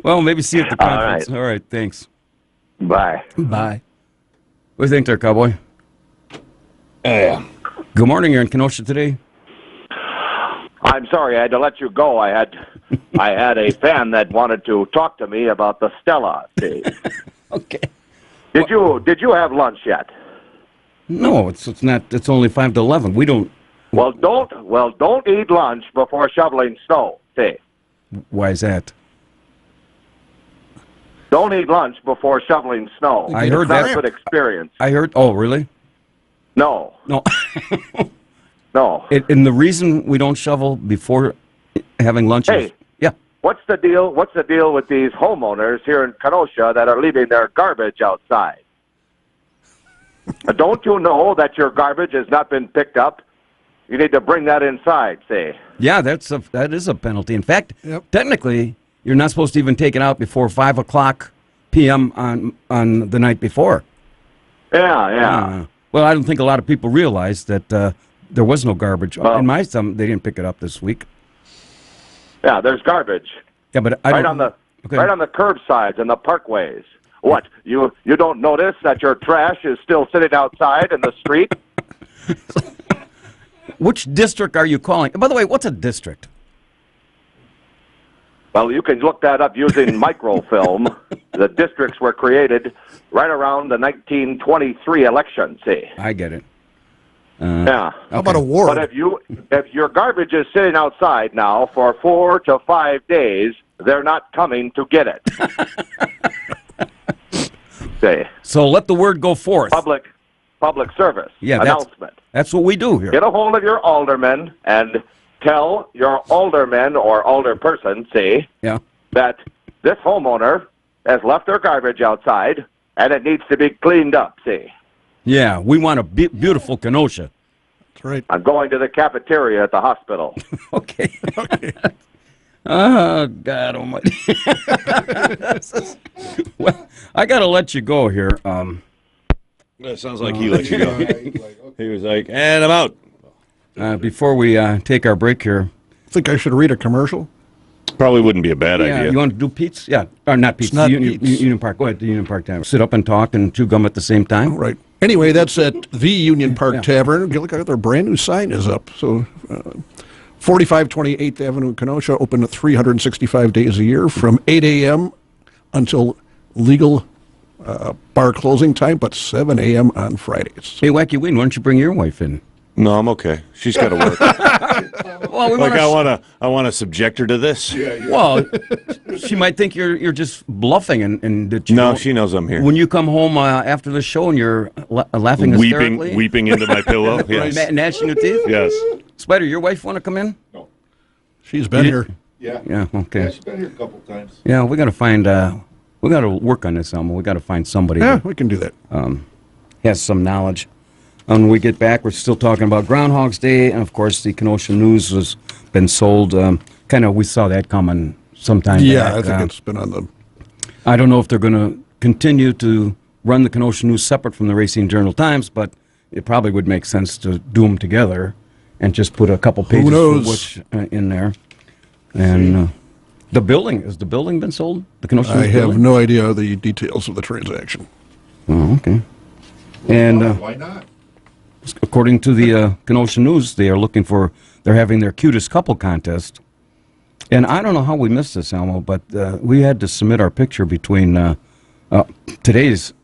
Well, maybe see you at the conference. All right, thanks. Bye. Bye. What do you think there, cowboy? Yeah. Good morning. You're in Kenosha today? I'm sorry, I had to let you go. I had a fan that wanted to talk to me about the Stella. See. Okay. Did you have lunch yet? No, it's not. It's only 5 to 11. We don't. Well, don't eat lunch before shoveling snow. See. Why is that? Don't eat lunch before shoveling snow. I heard it's not that. a good experience. I heard. Oh, really? No. No. No. And the reason we don't shovel before having lunch is... Hey. Yeah. What's the deal? What's the deal with these homeowners here in Kenosha that are leaving their garbage outside? Don't you know that your garbage has not been picked up? You need to bring that inside, see. Yeah, that is a penalty. In fact, technically, you're not supposed to even take it out before 5 o'clock p.m. on the night before. Yeah. Well, I don't think a lot of people realize that there was no garbage. In my thumb, they didn't pick it up this week. Yeah, there's garbage. Yeah, but right on the curbsides and the parkways. What? You don't notice that your trash is still sitting outside in the street? Which district are you calling? By the way, what's a district? Well, you can look that up using microfilm. The districts were created right around the 1923 election, see. I get it. Yeah. How about a ward? But if your garbage is sitting outside now for 4 to 5 days, they're not coming to get it. See. So let the word go forth. Public service announcement. That's what we do here. Get a hold of your alderman and tell your alderman or alderperson, see, that this homeowner has left their garbage outside and it needs to be cleaned up, see. Yeah, we want a beautiful Kenosha. That's right. I'm going to the cafeteria at the hospital. Okay. Oh, God almighty. Well, I got to let you go here. That sounds like he let you go. He was like, and I'm out. Before we take our break here. Think I should read a commercial? Probably wouldn't be a bad idea. You want to do Pete's? Yeah. Or not Pete's. Union Park. Go ahead, the Union Park Tavern. Sit up and talk and chew gum at the same time? Right. Anyway, that's at the Union Park Tavern. Look at their brand new sign is up. So 4520 8th Avenue in Kenosha, open 365 days a year from 8 a.m. until legal bar closing time, but 7 a.m. on Fridays. Hey, Wacky Wayne, why don't you bring your wife in? No, I'm okay. She's got to work. Well, I want to subject her to this. Well, she might think you're just bluffing, and that you no, she knows I'm here. When you come home after the show and you're laughing hysterically, weeping into my pillow, yes. Gnashing your teeth. Yes. Spider, your wife want to come in? No. She's been here. Yeah. Yeah. Okay. Yeah, she's been here a couple times. Yeah, we got to find. We got to work on this, Elmo. We got to find somebody. Yeah, we can do that. Has some knowledge. When we get back, we're still talking about Groundhog's Day, and of course, the Kenosha News has been sold. We saw that coming sometime back. I think it's been on the... I don't know if they're going to continue to run the Kenosha News separate from the Racine Journal-Times, but it probably would make sense to do them together and just put a couple pages of which in there. And the building, has the building been sold? The Kenosha News I have no idea the details of the transaction. Oh, okay. And why not? According to the Kenosha News, they're having their cutest couple contest. And I don't know how we missed this, Elmo, but we had to submit our picture between today's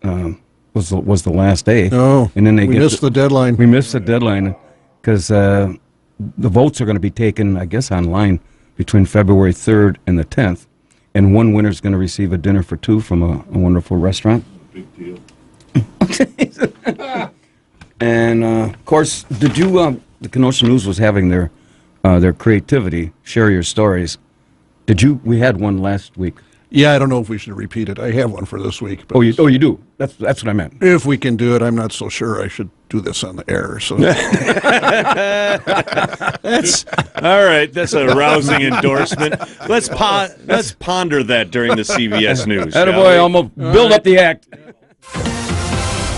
was the last day. Oh, and then we missed the deadline. We missed the deadline because the votes are going to be taken, I guess, online between February 3rd and the 10th. And one winner is going to receive a dinner for two from a wonderful restaurant. Big deal. And of course, did you? The Kenosha News was having their creativity, share your stories. Did you? We had one last week. Yeah, I don't know if we should repeat it. I have one for this week. But Oh, you do. That's what I meant. if we can do it, I'm not so sure I should do this on the air. So That's all right. That's a rousing endorsement. Let's ponder that during the CBS News. Attaboy, I'm going to build up the act.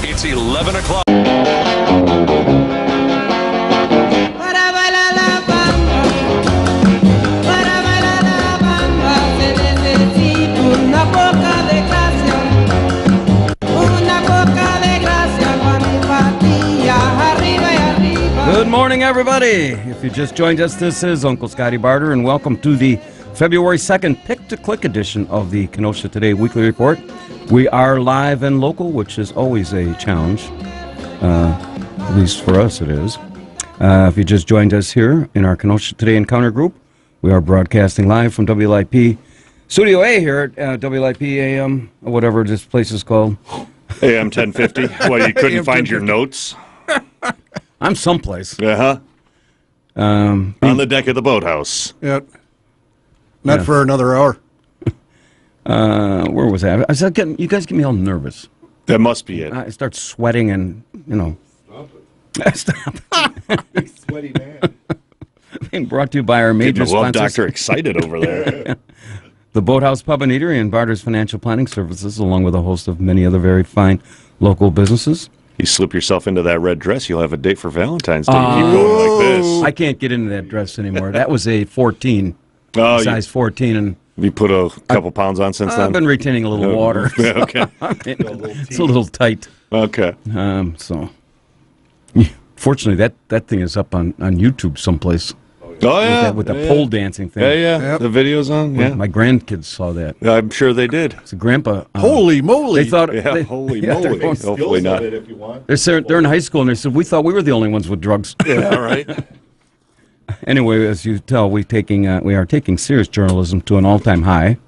It's 11 o'clock. Para bailar la bamba, para bailar la bamba se necesita una poca de gracia para mi patilla, arriba y arriba. Good morning, everybody. If you just joined us, this is Uncle Scotty Barter, and welcome to the February 2nd Pick-to-Click edition of the Kenosha Today Weekly Report. We are live and local, which is always a challenge. At least for us it is. If you just joined us here in our Kenosha Today Encounter group, we are broadcasting live from WLIP Studio A here at WLIP AM, or whatever this place is called. AM 1050. Well, you couldn't find your notes? I'm someplace. Uh-huh. On the deck of the boathouse. yeah, not for another hour. Where was I? I was getting, you guys get me all nervous. That must be it. I start sweating and, Stop. Sweaty man. Being brought to you by our major Getting the love sponsors. doctor excited over there. The Boathouse Pub and Eatery and Barter's Financial Planning Services, along with a host of many other very fine local businesses. You slip yourself into that red dress, you'll have a date for Valentine's Day. You keep going like this. I can't get into that dress anymore. That was a 14, Oh, size 14, and you put a couple pounds on since I've then? been retaining a little water. Yeah, okay. It's a little tight. Okay. So, fortunately, that thing is up on YouTube someplace. Oh, yeah. With the yeah. pole dancing thing. Yeah. Yep. The video's on. Yeah. My grandkids saw that. I'm sure they did. So Grandpa. Holy moly! They thought. Yeah, they- holy yeah, they're moly. going- Hopefully not. If you want. They're in high school and they said, we thought we were the only ones with drugs. Yeah, all right. Anyway, as you tell, we are taking serious journalism to an all-time high.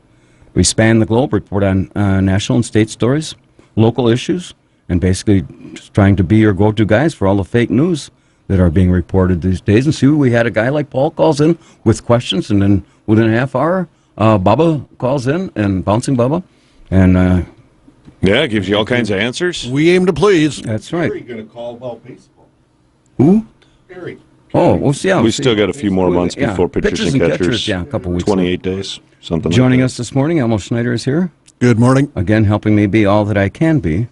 We span the globe, report on national and state stories, local issues, and basically just trying to be your go-to guys for all the fake news that are being reported these days. And see, we had a guy like Paul calls in with questions, and then within a half hour, Bubba calls in, and Bouncing Bubba, and Yeah, it gives you all kinds of answers. We aim to please. that's right. Perry going to call about baseball. Who? Perry. Oh, we'll see. We still got a few more months Yeah, before pitchers and catchers. Yeah, a couple weeks. 28 days, something Joining like us this morning, Elmo Schneider is here. Good morning. Again, helping me be all that I can be,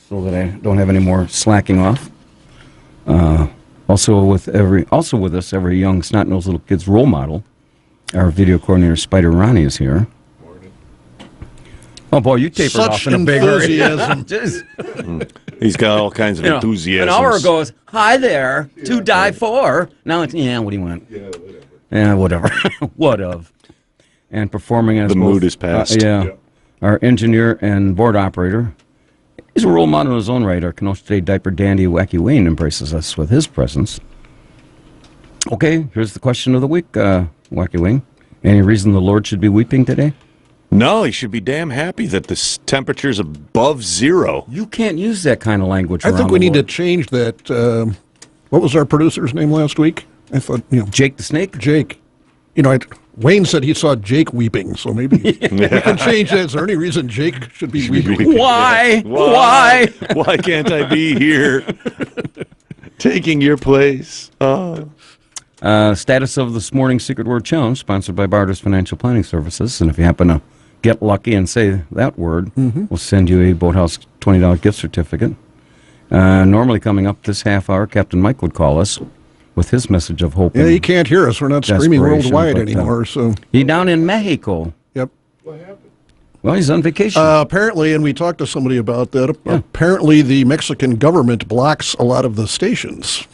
so that I don't have any more slacking off. Also with us, every young snot-nosed little kid's role model, our video coordinator Spider Ronnie is here. Oh boy, you tapered Such off in a big hurry. enthusiasm. that. He's got all kinds of enthusiasm. An hour ago it was, hi there, to die for. Now it's, what do you want? Yeah, whatever. Yeah, whatever. What of? And performing as The both, mood is past. Our engineer and board operator. He's a role model in his own right. Our Kenosha Today diaper dandy Wacky Wayne embraces us with his presence. Okay, here's the question of the week, Wacky Wayne. Any reason the Lord should be weeping today? No, he should be damn happy that the temperature's above zero. You can't use that kind of language. I think around we the need to Lord. change that. What was our producer's name last week? I thought, Jake the Snake? Jake. Wayne said he saw Jake weeping, so maybe we can change that. Is there any reason Jake should be weeping? Why? Why can't I be here? Taking your place. Oh. Status of this morning's Secret Word Challenge, sponsored by Barter's Financial Planning Services. And if you happen to get lucky and say that word, we'll send you a Boathouse $20 gift certificate. Normally coming up this half hour, Captain Mike would call us with his message of hope. Yeah, and he can't hear us. We're not streaming desperation, worldwide but, anymore. So He down in Mexico. Yep. What happened? Well, he's on vacation. Apparently, and we talked to somebody about that, apparently the Mexican government blocks a lot of the stations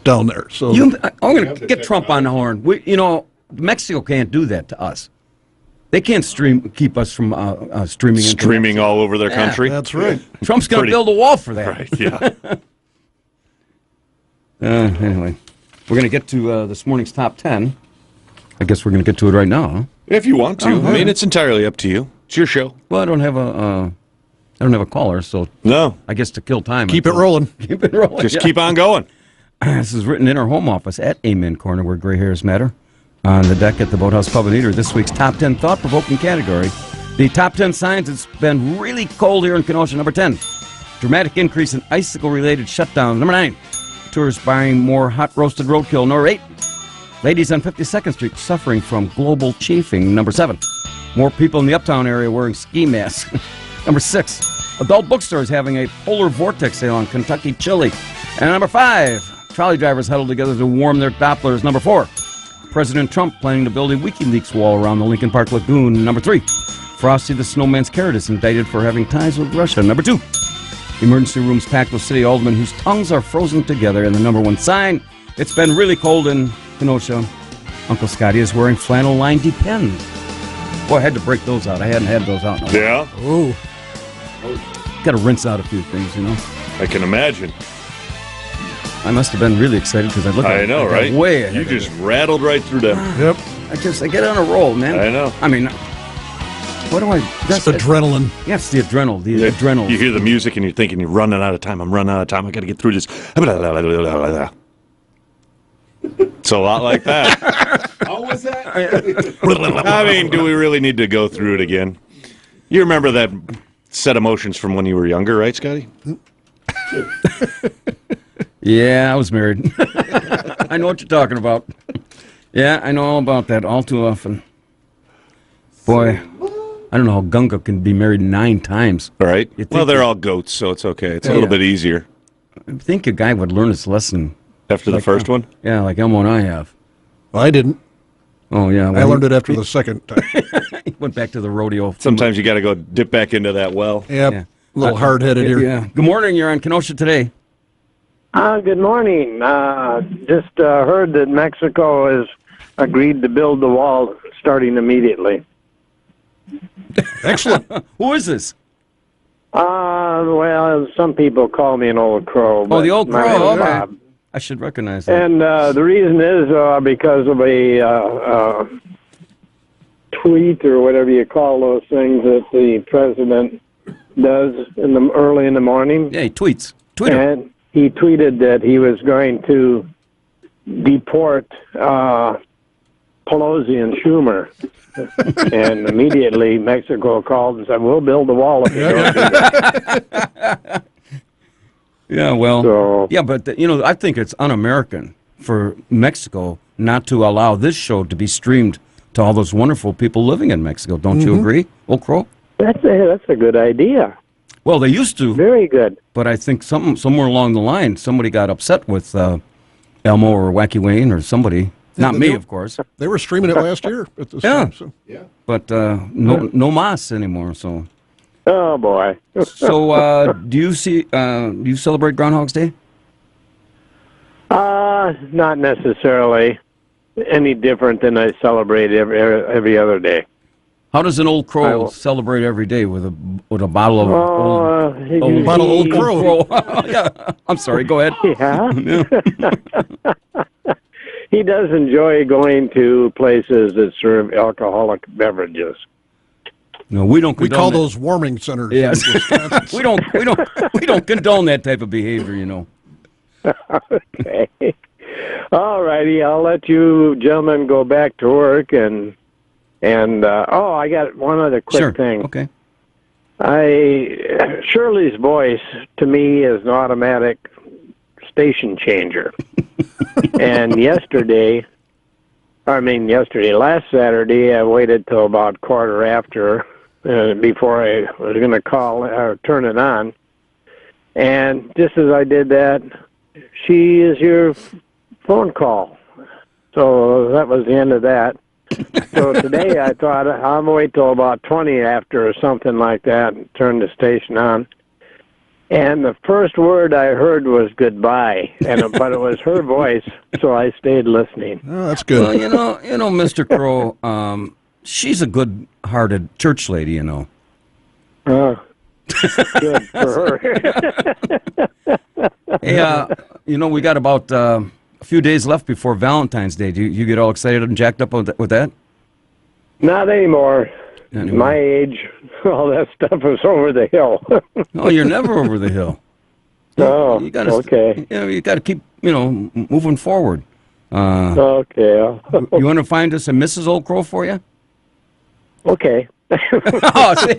down there. So I'm going to get Trump on the horn. Mexico can't do that to us. They can't keep us from streaming. Streaming all over their country. that's right. Trump's going to build a wall for that. Right, yeah. Anyway, we're going to get to this morning's top 10. I guess we're going to get to it right now, huh? If you want to. I mean, it's entirely up to you. It's your show. Well, I don't have a caller, so No. I guess to kill time. Keep it rolling. Keep it rolling. Just yeah. keep on going. This is written in our home office at Amen Corner, where gray hairs matter. On the deck at the Boathouse Pub and Eater, this week's Top 10 Thought-Provoking category. The Top 10 signs it's been really cold here in Kenosha. Number 10, dramatic increase in icicle-related shutdowns. Number 9, tourists buying more hot roasted roadkill. Number 8, ladies on 52nd Street suffering from global chafing. Number 7, more people in the uptown area wearing ski masks. Number 6, adult bookstores having a polar vortex sale on Kentucky chili. And number 5, trolley drivers huddled together to warm their Dopplers. Number 4, President Trump planning to build a WikiLeaks wall around the Lincoln Park Lagoon. Number 3, Frosty the Snowman's carrot is indicted for having ties with Russia. Number 2, emergency rooms packed with city aldermen whose tongues are frozen together. And the number 1 sign, it's been really cold in Kenosha. Uncle Scotty is wearing flannel lined Depends. Boy, I had to break those out. I hadn't had those out in a while. Yeah? Oh. Got to rinse out a few things, you know. I can imagine. I must have been really excited because I looked at I know, got right? Way ahead You of just it. rattled right through them. Yep. I get on a roll, man. I know. I mean, what do I... It's adrenaline. Yeah, it's the adrenal. The Yeah, adrenal. You hear the music and you're thinking you're running out of time. I'm running out of time. I got to get through this. It's a lot like that. How was that? I mean, do we really need to go through it again? You remember that set of motions from when you were younger, right, Scotty? Yeah, I was married. I know what you're talking about. Yeah, I know all about that all too often. Boy, I don't know how Gunga can be married 9 times. All right. You think Well, they're all goats, so it's okay. It's a little bit easier. I think a guy would learn his lesson. After the first one? Yeah, like Elmo and I have. Well, I didn't. Oh, yeah. I learned it after the second time. He went back to the rodeo. Sometimes you got to go dip back into that well. Yep. Yeah. A little hard-headed here. Yeah. Good morning. You're on Kenosha today. Good morning. Just heard that Mexico has agreed to build the wall starting immediately. Excellent. Who is this? Well, some people call me an old crow. Oh, but the old my crow. name's Okay. Bob. I should recognize that. And the reason is because of a tweet or whatever you call those things that the president does early in the morning. Yeah, he tweets. Twitter. And he tweeted that he was going to deport Pelosi and Schumer. And immediately Mexico called and said, "We'll build the wall if you don't do that." Yeah, well, So- yeah, but, I think it's un-American for Mexico not to allow this show to be streamed to all those wonderful people living in Mexico. Don't you agree, Old Crow? That's a good idea. Well, they used to. Very good. But I think somewhere along the line, somebody got upset with Elmo or Wacky Wayne or somebody. Not me, of course. They were streaming it last year at this Yeah. time. So. Yeah. But no mas anymore. So, Oh, boy. do you celebrate Groundhog's Day? Not necessarily any different than I celebrate every other day. How does an Old I Crow will- celebrate every day with a bottle of Bottle of Old Crow. Yeah, I'm sorry. Go ahead. Yeah. He does enjoy going to places that serve alcoholic beverages. No, we don't. We condone call that. those warming centers. Yes. in Wisconsin. we don't condone that type of behavior. Okay. All righty. I'll let you gentlemen go back to work and I got one other quick Sure. thing. Okay. Shirley's voice to me is an automatic station changer. And last Saturday, I waited till about quarter after before I was going to call or turn it on. And just as I did that, she is your phone call. So that was the end of that. So today I thought I'll wait till about 20 after or something like that and turn the station on. And the first word I heard was goodbye, but it was her voice, so I stayed listening. Oh, that's good. Well, you know, Mr. Crow, she's a good-hearted church lady, Good for her. Hey, we got about a few days left before Valentine's Day. Do you get all excited and jacked up with that? Not anymore. My age, all that stuff is over the hill. No, you're never over the hill. Oh, You gotta, okay. You got to keep, moving forward. Okay. You want to find us a Mrs. Old Crow for you? Okay. Oh, see?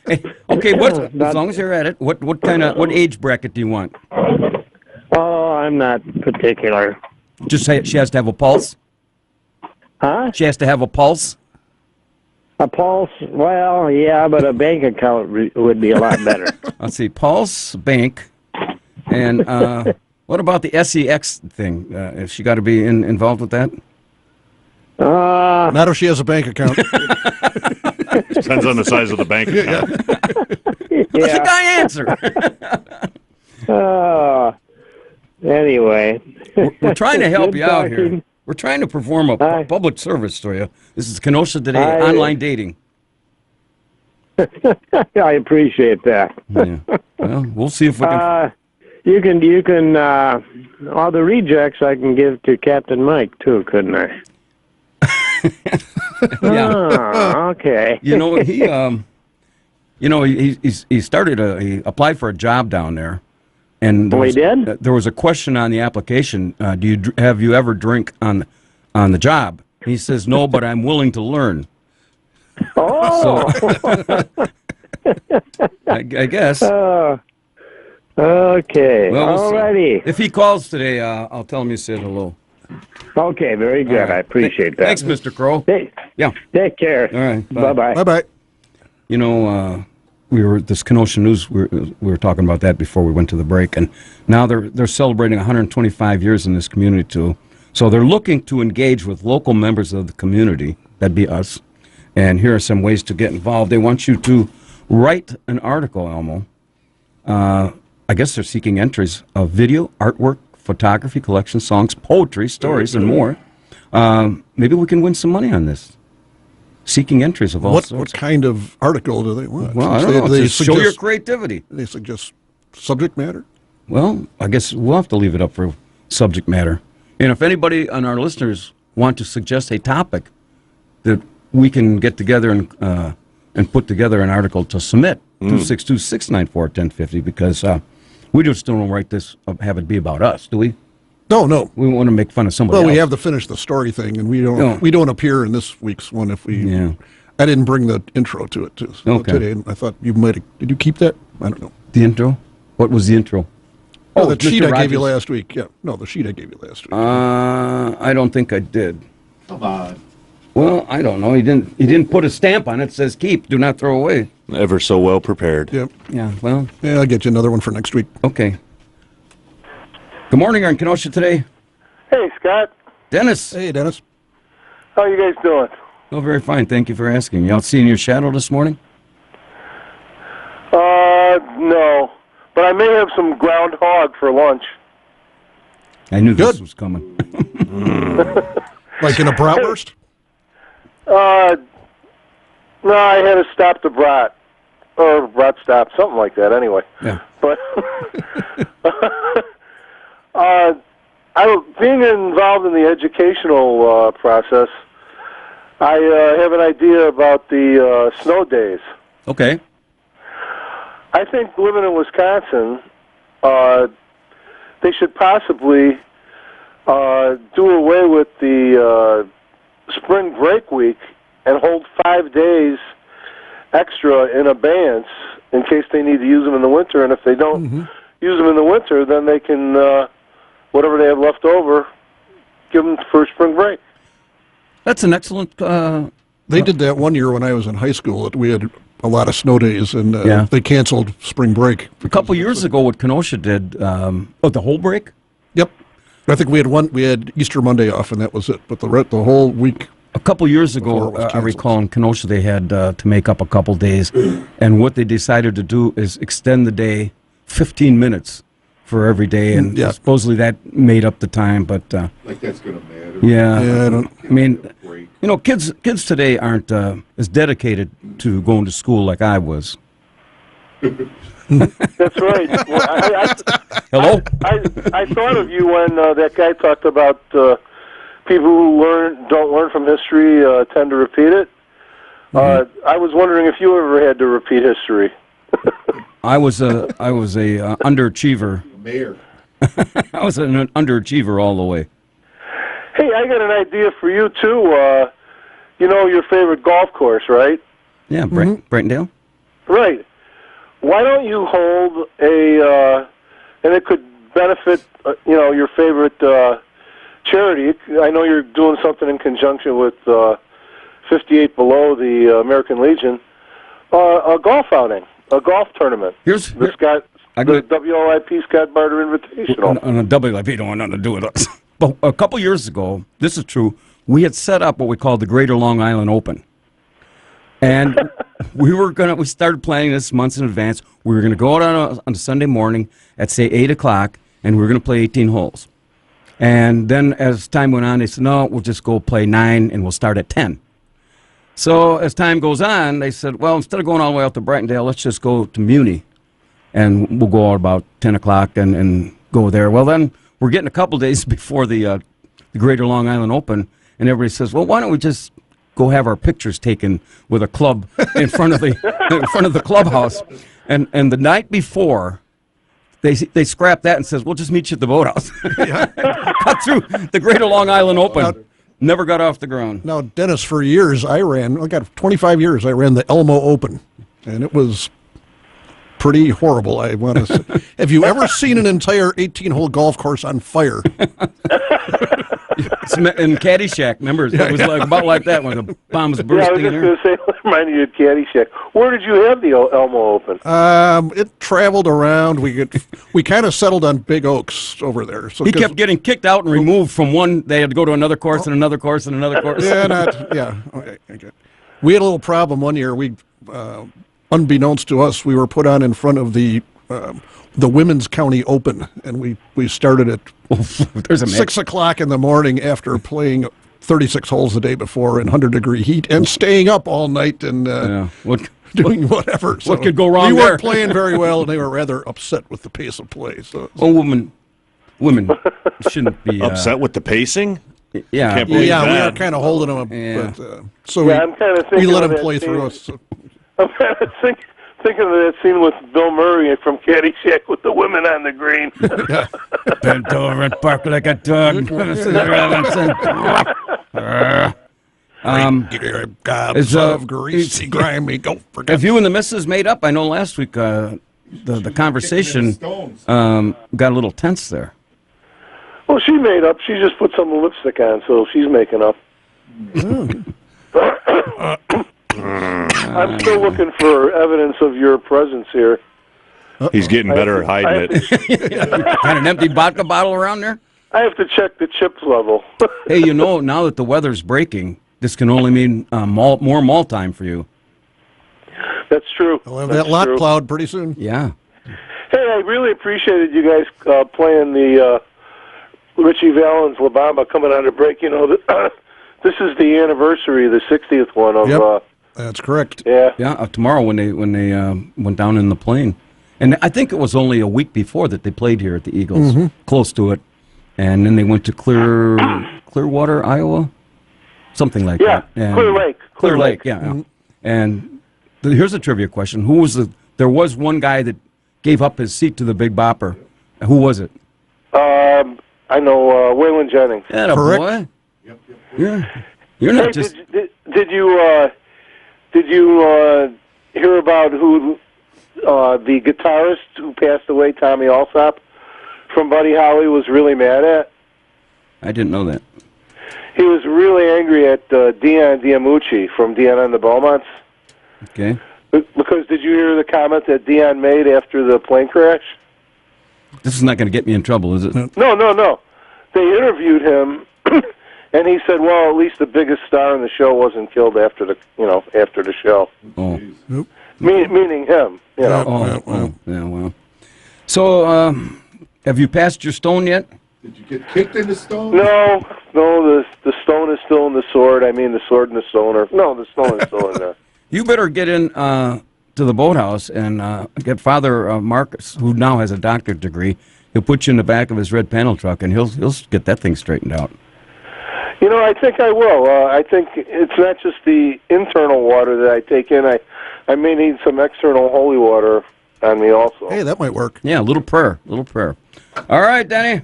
Hey, okay, as long as you're at it, what age bracket do you want? Oh, I'm not particular. Just say she has to have a pulse? Huh? She has to have a pulse? A pulse? Well, yeah, but a bank account would be a lot better. Let's see, pulse, bank, and what about the SEX thing? Is she got to be involved with that? Not if she has a bank account. Depends on the size of the bank account. Let the guy answer. Anyway. We're trying to help Good you out here. talking. We're trying to perform a public service to you. This is Kenosha Today, online dating. I appreciate that. Yeah. Well, we'll see if we can. You can, all the rejects I can give to Captain Mike, too, couldn't I? Yeah. Okay. You know, he started he applied for a job down there, and he did. There was a question on the application. Have you ever drink on the job? He says no, but I'm willing to learn. Oh. So, I guess. Okay. Well, Alrighty. If he calls today, I'll tell him you said hello. Okay, very good. Right. I appreciate that. Thanks, Mr. Crow. Hey, yeah. Take care. All right. Bye-bye. Bye-bye. You know, we were this Kenosha News. We were talking about that before we went to the break, and now they're celebrating 125 years in this community too. So they're looking to engage with local members of the community. That'd be us. And here are some ways to get involved. They want you to write an article, Elmo. I guess they're seeking entries of video, artwork, photography, collection, songs, poetry, stories, and more. Maybe we can win some money on this. Seeking entries of all sorts. What kind of article do they want? Well, I don't know. Just show your creativity. They suggest subject matter? Well, I guess we'll have to leave it up for subject matter. And if anybody on our listeners want to suggest a topic that we can get together and put together an article to submit, 262-694-1050, because we just don't write this, have it be about us, do we? No. We want to make fun of somebody else. Well, we have to finish the story thing, and we don't appear in this week's one if we... Yeah. I didn't bring the intro to it today, and I thought you might have... Did you keep that? I don't know. The intro? What was the intro? The sheet I gave you last week. Yeah. No, the sheet I gave you last week. I don't think I did. Come on. Well, I don't know. He didn't put a stamp on it. It says keep, do not throw away. Ever so well prepared. Yep. Yeah, well. Yeah, I'll get you another one for next week. Okay. Good morning on Kenosha Today. Hey, Scott. Dennis. Hey, Dennis. How you guys doing? Oh, very fine. Thank you for asking. You out seeing your shadow this morning? No. But I may have some ground hog for lunch. I knew this was coming. Like in a bratwurst? No, I had to stop the brat. Or brat stop, something like that anyway. Yeah. But being involved in the educational process, I have an idea about the snow days. Okay. I think living in Wisconsin, they should possibly do away with the spring break week and hold 5 days extra in abeyance in case they need to use them in the winter. And if they don't use them in the winter, then they can, whatever they have left over, give them for spring break. That's an excellent... They did that one year when I was in high school. We had a lot of snow days, and they canceled spring break. A couple years ago, what Kenosha did, the whole break? Yep. I think we had Easter Monday off, and that was it. But the whole week... A couple years ago, I recall in Kenosha, they had to make up a couple days, and what they decided to do is extend the day 15 minutes for every day, and supposedly that made up the time, but... like that's going to matter. Yeah, I mean, you know, kids today aren't as dedicated to going to school like I was. That's right. Well, Hello? I thought of you when that guy talked about people who don't learn from history tend to repeat it. I was wondering if you ever had to repeat history. I was a underachiever. Mayor. I was an underachiever all the way. Hey, I got an idea for you too. You know your favorite golf course, right? Yeah, Brightondale. Right. Why don't you hold and it could benefit, your favorite charity. I know you're doing something in conjunction with 58 Below, the American Legion, a golf outing, a golf tournament. The WLIP Scott Barter Invitational. On a WLIP don't want nothing to do with us. But a couple years ago, this is true, we had set up what we called the Greater Long Island Open. And we started planning this months in advance. We were going to go out on a Sunday morning at, say, 8 o'clock, and we were going to play 18 holes. And then as time went on, they said, no, we'll just go play 9, and we'll start at 10. So as time goes on, they said, well, instead of going all the way out to Brightondale, let's just go to Muni, and we'll go out about 10 o'clock and go there. Well, then we're getting a couple days before the Greater Long Island Open, and everybody says, well, why don't we just go have our pictures taken with a club in front of the clubhouse, and the night before, they scrapped that and says, we'll just meet you at the boathouse. Got through the Greater Long Island Open, never got off the ground. Now, Dennis, for years I got 25 years I ran the Elmo Open, and it was pretty horrible. I want to say. Have you ever seen an entire 18-hole golf course on fire? In Caddyshack, remember? It was about like that when the bomb was bursting in there. I was just going to say, reminded you of Caddyshack. Where did you have the Elmo Open? It traveled around. We kind of settled on Big Oaks over there. So he kept getting kicked out and removed from one. They had to go to another course and another course and another course. Okay. We had a little problem one year. Unbeknownst to us, we were put on in front of the Women's County Open, and we started at 6 o'clock in the morning after playing 36 holes the day before in 100-degree heat and staying up all night and doing whatever. So what could go wrong we there? weren't playing very well, and they were rather upset with the pace of play. Women shouldn't be upset with the pacing. Yeah, we were kind of holding them. Yeah. I'm kind of we let them play through us. So. I'm kind of thinking of that scene with Bill Murray from Caddyshack with the women on the green. Bent over and bark like a dog. Gobs of greasy, grimy gopher. Have you and the missus made up? I know last week the conversation got a little tense there. Well, she made up. She just put some lipstick on, so she's making up. I'm still looking for evidence of your presence here. He's getting better at hiding it. Got an empty vodka bottle around there? I have to check the chips level. Hey, now that the weather's breaking, this can only mean more mall time for you. That's true. We'll have that lot plowed pretty soon. Yeah. Hey, I really appreciated you guys playing the Richie Valens La Bamba coming on to break. This is the anniversary, the 60th one of. Yep. That's correct. Yeah. Tomorrow when they went down in the plane, and I think it was only a week before that they played here at the Eagles, close to it, and then they went to Clearwater, Iowa, something like that. And Clear Lake. Yeah. And here's a trivia question: Who was There was one guy that gave up his seat to the Big Bopper. Who was it? I know Waylon Jennings. Yeah, boy. Yep. Yeah. You're not just. Did you hear about who the guitarist who passed away, Tommy Alsop, from Buddy Holly, was really mad at? I didn't know that. He was really angry at Dion Diamucci from Dion and the Beaumonts. Okay. Because did you hear the comment that Dion made after the plane crash? This is not going to get me in trouble, is it? No. They interviewed him. And he said, "Well, at least the biggest star in the show wasn't killed after the show." Oh, meaning him. Well. So, have you passed your stone yet? Did you get kicked in the stone? No. The stone is still in the sword. I mean, the sword and the stone are. No, the stone is still in there. You better get in to the boathouse and get Father Marcus, who now has a doctorate degree. He'll put you in the back of his red panel truck, and he'll get that thing straightened out. I think I will. I think it's not just the internal water that I take in. I may need some external holy water on me also. Hey, that might work. Yeah, a little prayer. All right, Danny.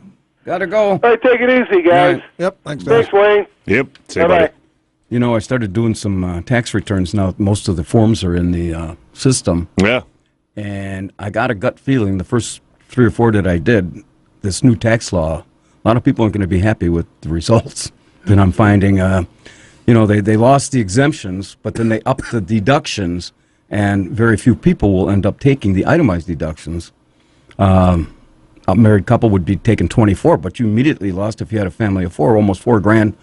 Gotta go. All right, take it easy, guys. Right. Yep. Thanks, Thanks, Wayne. Yep. Say Bye-bye. buddy. You know, I started doing some tax returns now. Most of the forms are in the system. Yeah. And I got a gut feeling the first 3 or 4 that I did, this new tax law, a lot of people aren't going to be happy with the results. Then I'm finding, they lost the exemptions, but then they upped the deductions, and very few people will end up taking the itemized deductions. A married couple would be taking 24, but you immediately lost, if you had a family of 4, almost $4,000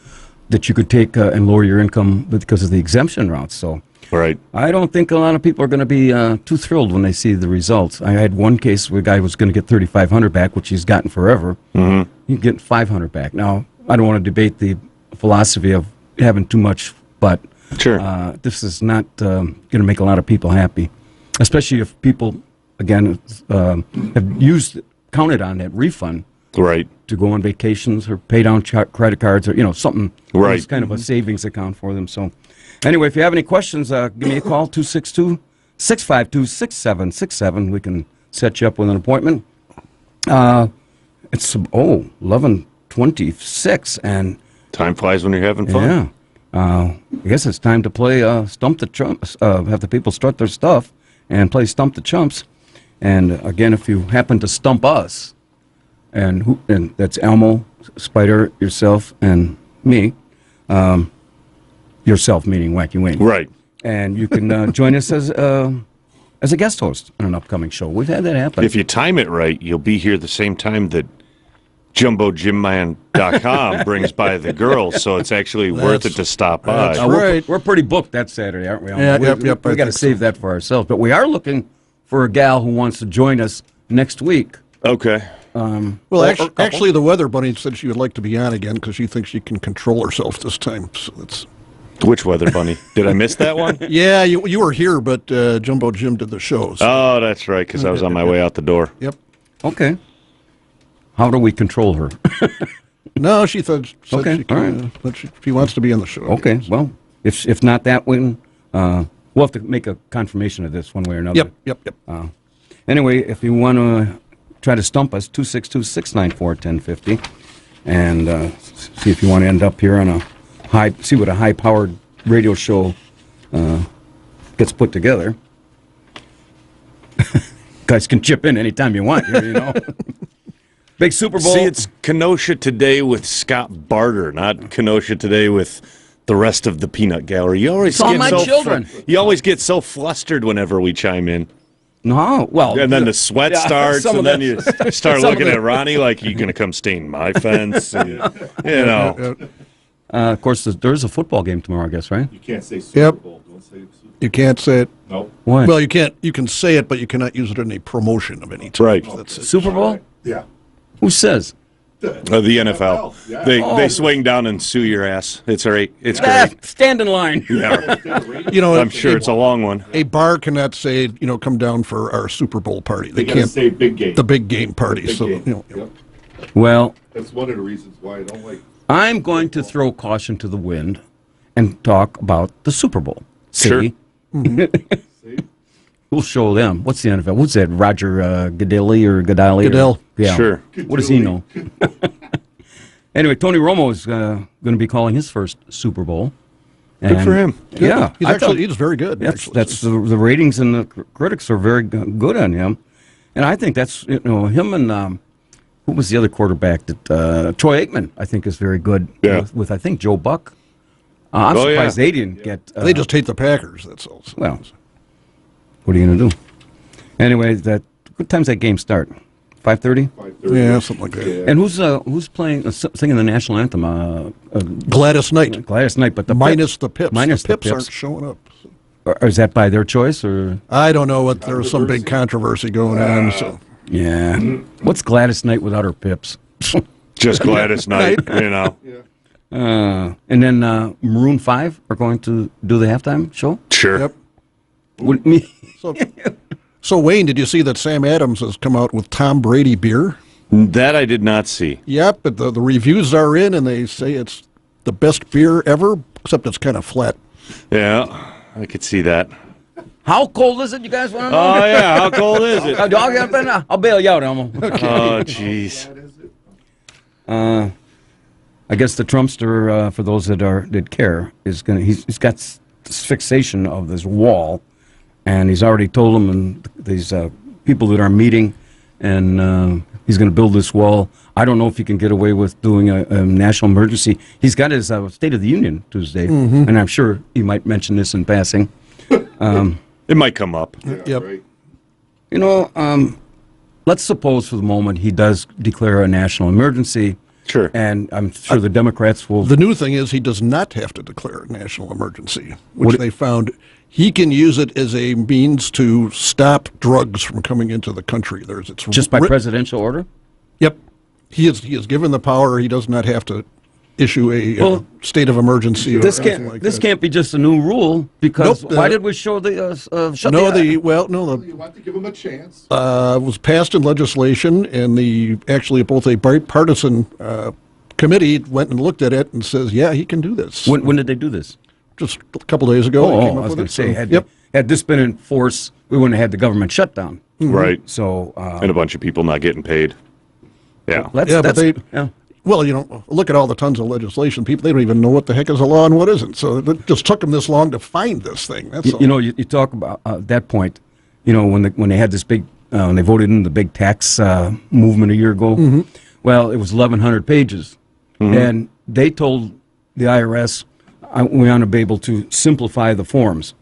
that you could take and lower your income because of the exemption routes. So Right. I don't think a lot of people are going to be too thrilled when they see the results. I had one case where a guy was going to get $3,500 back, which he's gotten forever. Mm-hmm. He's getting $500 back. Now, I don't want to debate the philosophy of having too much, but Sure. this is not going to make a lot of people happy, especially if people, again, have counted on that refund. Right. To go on vacations or pay down credit cards or, something. Right. It's kind of a savings account for them. So anyway, if you have any questions, give me a call, 262-652-6767. We can set you up with an appointment. It's 11:26, and time flies when you're having fun. Yeah. I guess it's time to play Stump the Chumps, have the people strut their stuff and play Stump the Chumps. And again, if you happen to stump us, and that's Elmo, Spider, yourself, and me. Yourself meaning Wacky Wayne. Right. And you can join us as a guest host on an upcoming show. We've had that happen. If you time it right, you'll be here the same time that JumboJimMan.com brings by the girls, so it's actually worth it to stop by. We're pretty booked that Saturday, aren't we? Yeah, yep. We got to save that for ourselves. But we are looking for a gal who wants to join us next week. Okay. Actually, the Weather Bunny said she would like to be on again because she thinks she can control herself this time. So that's Which Weather Bunny? Did I miss that one? Yeah, you were here, but Jumbo Jim did the show. So. Oh, that's right, because I was on my way out the door. Yep. Okay. How do we control her? No, she said okay, she can, but she wants to be on the show. Okay, well, if not that one, we'll have to make a confirmation of this one way or another. Yep. Anyway, if you want to try to stump us, 262-694-1050, and see if you want to end up here on see what a high-powered radio show gets put together. Guys can chip in anytime you want here, Big Super Bowl. See, it's Kenosha Today with Scott Barter, not Kenosha Today with the rest of the peanut gallery. You always all my children. You always get so flustered whenever we chime in. No, well, and then the sweat starts, and then you start looking at Ronnie like, "You gonna come stain my fence?" And, of course, there's a football game tomorrow, I guess, right? You can't say Super Bowl. Don't say Super Bowl. You can't say it. No. Why? Well, you can't. You can say it, but you cannot use it in a promotion of any type. Right. That's it. Super Bowl? Yeah. Who says? The NFL. Yeah. They swing down and sue your ass. It's all right. It's Ah, great. stand in line. Yeah. I'm sure it's a long one. A bar cannot say, come down for our Super Bowl party. They gotta can't say big game. The big game party. Big So game. Yep. Well, That's one of the reasons why I don't like. I'm going to throw caution to the wind and talk about the Super Bowl. See? Sure. See? We'll show them. What's the NFL? What's that? Roger Goodell? Yeah. Sure. What does he know? Anyway, Tony Romo is going to be calling his first Super Bowl. Good for him. Yeah. He's very good. That's the ratings and the critics are very good on him. And I think that's, him and who was the other quarterback? That Troy Aikman, I think, is very good with I think, Joe Buck. I'm surprised they didn't get... they just hate the Packers, that's all. Well, what are you going to do? Anyway, what time's that game start? 5:30? 5:30. Yeah, something like that. And who's playing, singing the national anthem? Gladys Knight. Gladys Knight, but minus the Pips. Minus the Pips Pips aren't showing up. Or is that by their choice? Or I don't know. There was some big controversy going on. So yeah. What's Gladys Knight without her Pips? Just Gladys Knight, And then Maroon 5 are going to do the halftime show? Sure. Yep. What, So Wayne, did you see that Sam Adams has come out with Tom Brady beer? That I did not see. Yep, but the reviews are in, and they say it's the best beer ever, except it's kind of flat. Yeah, I could see that. How cold is it, you guys want to know? Oh, yeah, how cold is it? I'll bail you out, Elmo. Oh, jeez. I guess the Trumpster, for those that care, is going to. He's got this fixation of this wall, and he's already told them and these people that are meeting, and he's going to build this wall. I don't know if he can get away with doing a national emergency. He's got his State of the Union Tuesday, and I'm sure he might mention this in passing. It might come up. Yep. Right. You know, let's suppose for the moment he does declare a national emergency. Sure. And I'm sure the Democrats will. The new thing is he does not have to declare a national emergency, which they found he can use it as a means to stop drugs from coming into the country. It's just by presidential order? Yep. He is given the power. He does not have to issue a state of emergency. This This can't be just a new rule because why did we show the shut no the you want to give him a chance. Was passed in legislation, and both a bipartisan committee went and looked at it and says, yeah, he can do this. When did they do this? Just a couple days ago. Oh, they came up I was with going it, to say, so- had this been in force, we wouldn't have had the government shutdown. Right. So and a bunch of people not getting paid. Yeah. Well, look at all the tons of legislation. People, they don't even know what the heck is a law and what isn't. So it just took them this long to find this thing. That's all. You talk about that point. When they had this big, when they voted in the big tax movement a year ago. Well, it was 1,100 pages, and they told the IRS we want to be able to simplify the forms.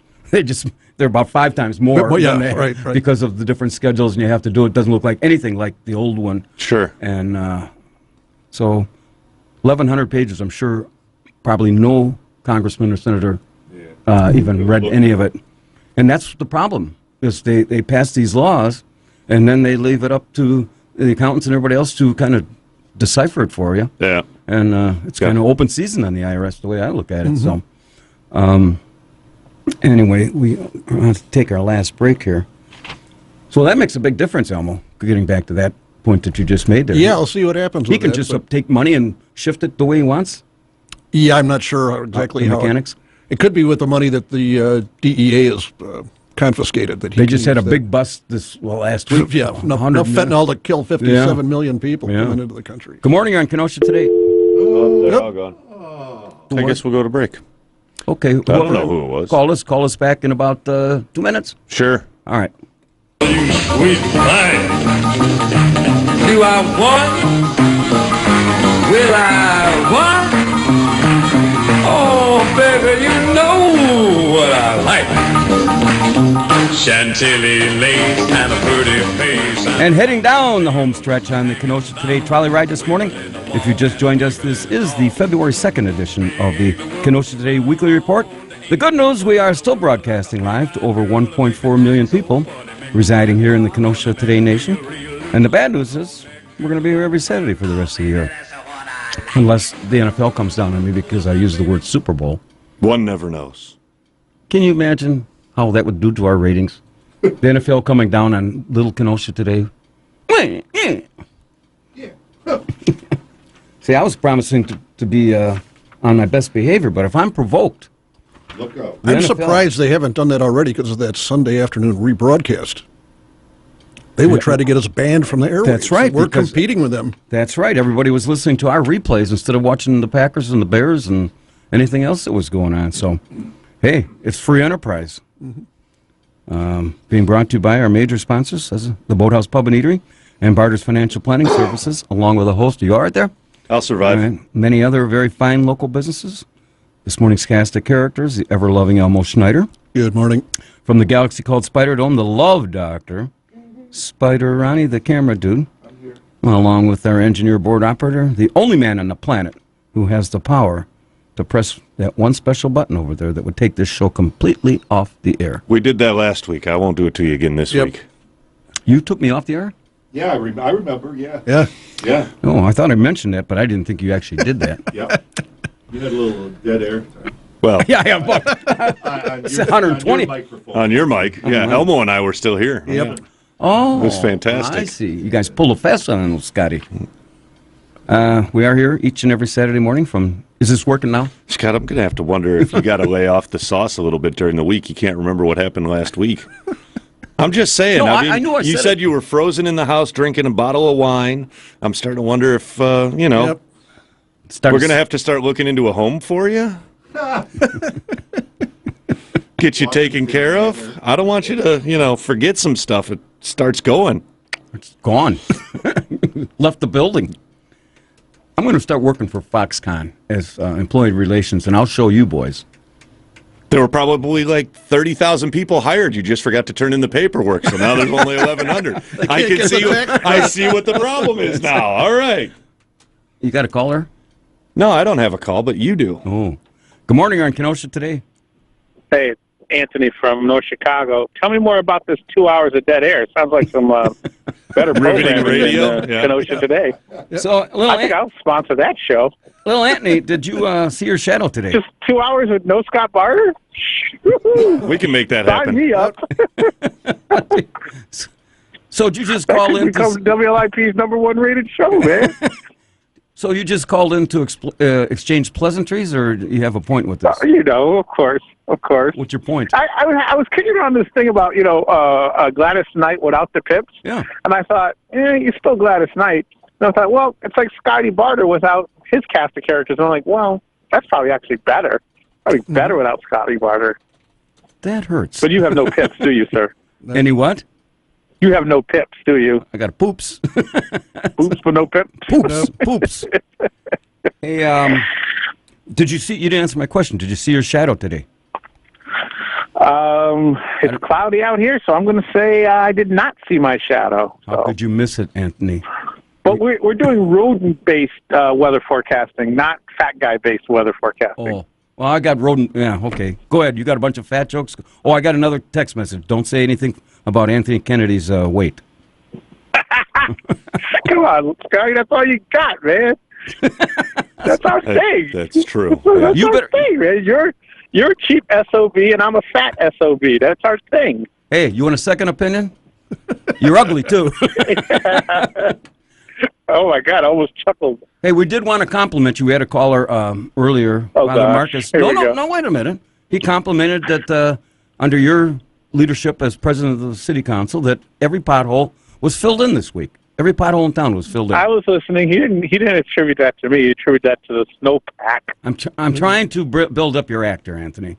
They're about 5 times more right. because of the different schedules, and you have to do it. Doesn't look like anything like the old one. Sure. And so 1,100 pages, I'm sure probably no congressman or senator even read any of it. And that's the problem, is they pass these laws, and then they leave it up to the accountants and everybody else to kind of decipher it for you. Yeah. And it's kind of open season on the IRS, the way I look at it. So anyway, we have to take our last break here. So that makes a big difference, Elmo, getting back to that point that you just made there. Yeah, I'll see what happens He with can that, just but- take money and shift it the way he wants? Yeah, I'm not sure exactly The how. mechanics? It could be with the money that the DEA has confiscated. That he They just can had a use big bust last week. Yeah, enough fentanyl to kill 57 million people coming into the country. Good morning on Kenosha Today. Oh, they're all gone. I guess we'll go to break. Okay. I don't know who it was. Call us back in about 2 minutes. Sure. All right. Sweet life. Do I want? Will I want? Oh, baby, you know what I like. Chantilly lace and a pretty face. And heading down the home stretch on the Kenosha Today trolley ride this morning. If you just joined us, this is the February 2nd edition of the Kenosha Today Weekly Report. The good news, we are still broadcasting live to over 1.4 million people residing here in the Kenosha Today Nation. And the bad news is we're going to be here every Saturday for the rest of the year. Unless the NFL comes down on me because I use the word Super Bowl. One never knows. Can you imagine how that would do to our ratings? The NFL coming down on little Kenosha Today. See, I was promising to be on my best behavior, but if I'm provoked... Look out. I'm surprised they haven't done that already because of that Sunday afternoon rebroadcast. They would try to get us banned from the airwaves. That's right. We're competing with them. That's right. Everybody was listening to our replays instead of watching the Packers and the Bears and anything else that was going on. So, hey, it's free enterprise. Being brought to you by our major sponsors, the Boathouse Pub and Eatery and Barter's Financial Planning Services, along with a host. Are you all right there? I'll survive. And many other very fine local businesses. This morning's cast of characters, the ever-loving Elmo Schneider. Good morning. From the galaxy called Spider Dome, the Love Doctor, Spider Ronnie, the camera dude, along with our engineer board operator, the only man on the planet who has the power to press that one special button over there that would take this show completely off the air. We did that last week. I won't do it to you again this week. You took me off the air? Yeah, I remember, yeah. Yeah. Yeah. Oh, I thought I mentioned that, but I didn't think you actually did that. Yeah. You had a little dead air. Well, yeah, I have. It's 120. On your mic. Yeah, Elmo and I were still here. Yep. Oh, it was fantastic. I see. You guys pulled a fast one on Scotty. We are here each and every Saturday morning from... Is this working now? Scott, I'm going to have to wonder if you got to lay off the sauce a little bit during the week. You can't remember what happened last week. I'm just saying. No, I I knew I you said said it. you were frozen in the house drinking a bottle of wine. I'm starting to wonder if, Yep. we're going to have to start looking into a home for you. Get you taken care of. I don't want you to, forget some stuff. It starts going. It's gone. Left the building. I'm going to start working for Foxconn as employee relations, and I'll show you boys. There were probably like 30,000 people hired. You just forgot to turn in the paperwork, so now there's only 1,100. I see what the problem is now. All right. You got a caller? No, I don't have a call, but you do. Oh. Good morning. You're on Kenosha today. Hey, it's Anthony from North Chicago. Tell me more about this 2 hours of dead air. Sounds like some better programming radio. than Kenosha today. So, I think I'll sponsor that show. Little Anthony, did you see your shadow today? Just 2 hours with no Scott Barter? We can make that Sign happen. me up. So did you just That call could in become to... WLIP's #1 rated show, man. So you just called in to exchange pleasantries, or you have a point with this? Of course. What's your point? I was kicking around this thing about, Gladys Knight without the pips. Yeah. And I thought, you're still Gladys Knight. And I thought, well, it's like Scotty Barter without his cast of characters. And I'm like, well, that's probably actually better. Probably better without Scotty Barter. That hurts. But you have no pips, do you, sir? Any what? You have no pips, do you? I got a poops. Poops but no pips? Poops. Hey, did you see? You didn't answer my question. Did you see your shadow today? It's cloudy out here, so I'm going to say I did not see my shadow. How could you miss it, Anthony? But we're doing rodent-based weather forecasting, not fat guy-based weather forecasting. Oh, well, I got rodent. Yeah, okay. Go ahead. You got a bunch of fat jokes. Oh, I got another text message. Don't say anything about Anthony Kennedy's weight. Come on, Scotty. That's all you got, man. That's our thing. That's true. That's our thing, man. You're a cheap SOB, and I'm a fat SOB. That's our thing. Hey, you want a second opinion? You're ugly, too. Oh, my God. I almost chuckled. Hey, we did want to compliment you. We had a caller earlier, Father gosh. Marcus. Here we go. No, wait a minute. He complimented that under your leadership as president of the city council, that every pothole was filled in this week. Every pothole in town was filled in. I was listening. He didn't attribute that to me. He attributed that to the snowpack. I'm trying to build up your actor, Anthony.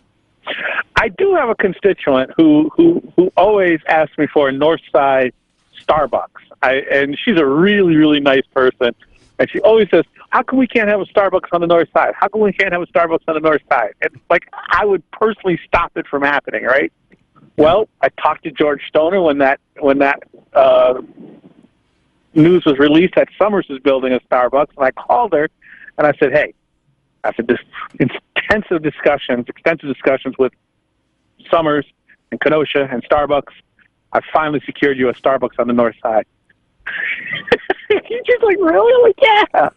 I do have a constituent who always asks me for a North Side Starbucks. And she's a really, really nice person. And she always says, how come we can't have a Starbucks on the North Side? How come we can't have a Starbucks on the North Side? And, I would personally stop it from happening, right? Well, I talked to George Stoner when that news was released that Summers was building a Starbucks, and I called her, and I said, hey, after this extensive discussions with Summers and Kenosha and Starbucks, I finally secured you a Starbucks on the North Side. She's like, really? I'm yeah.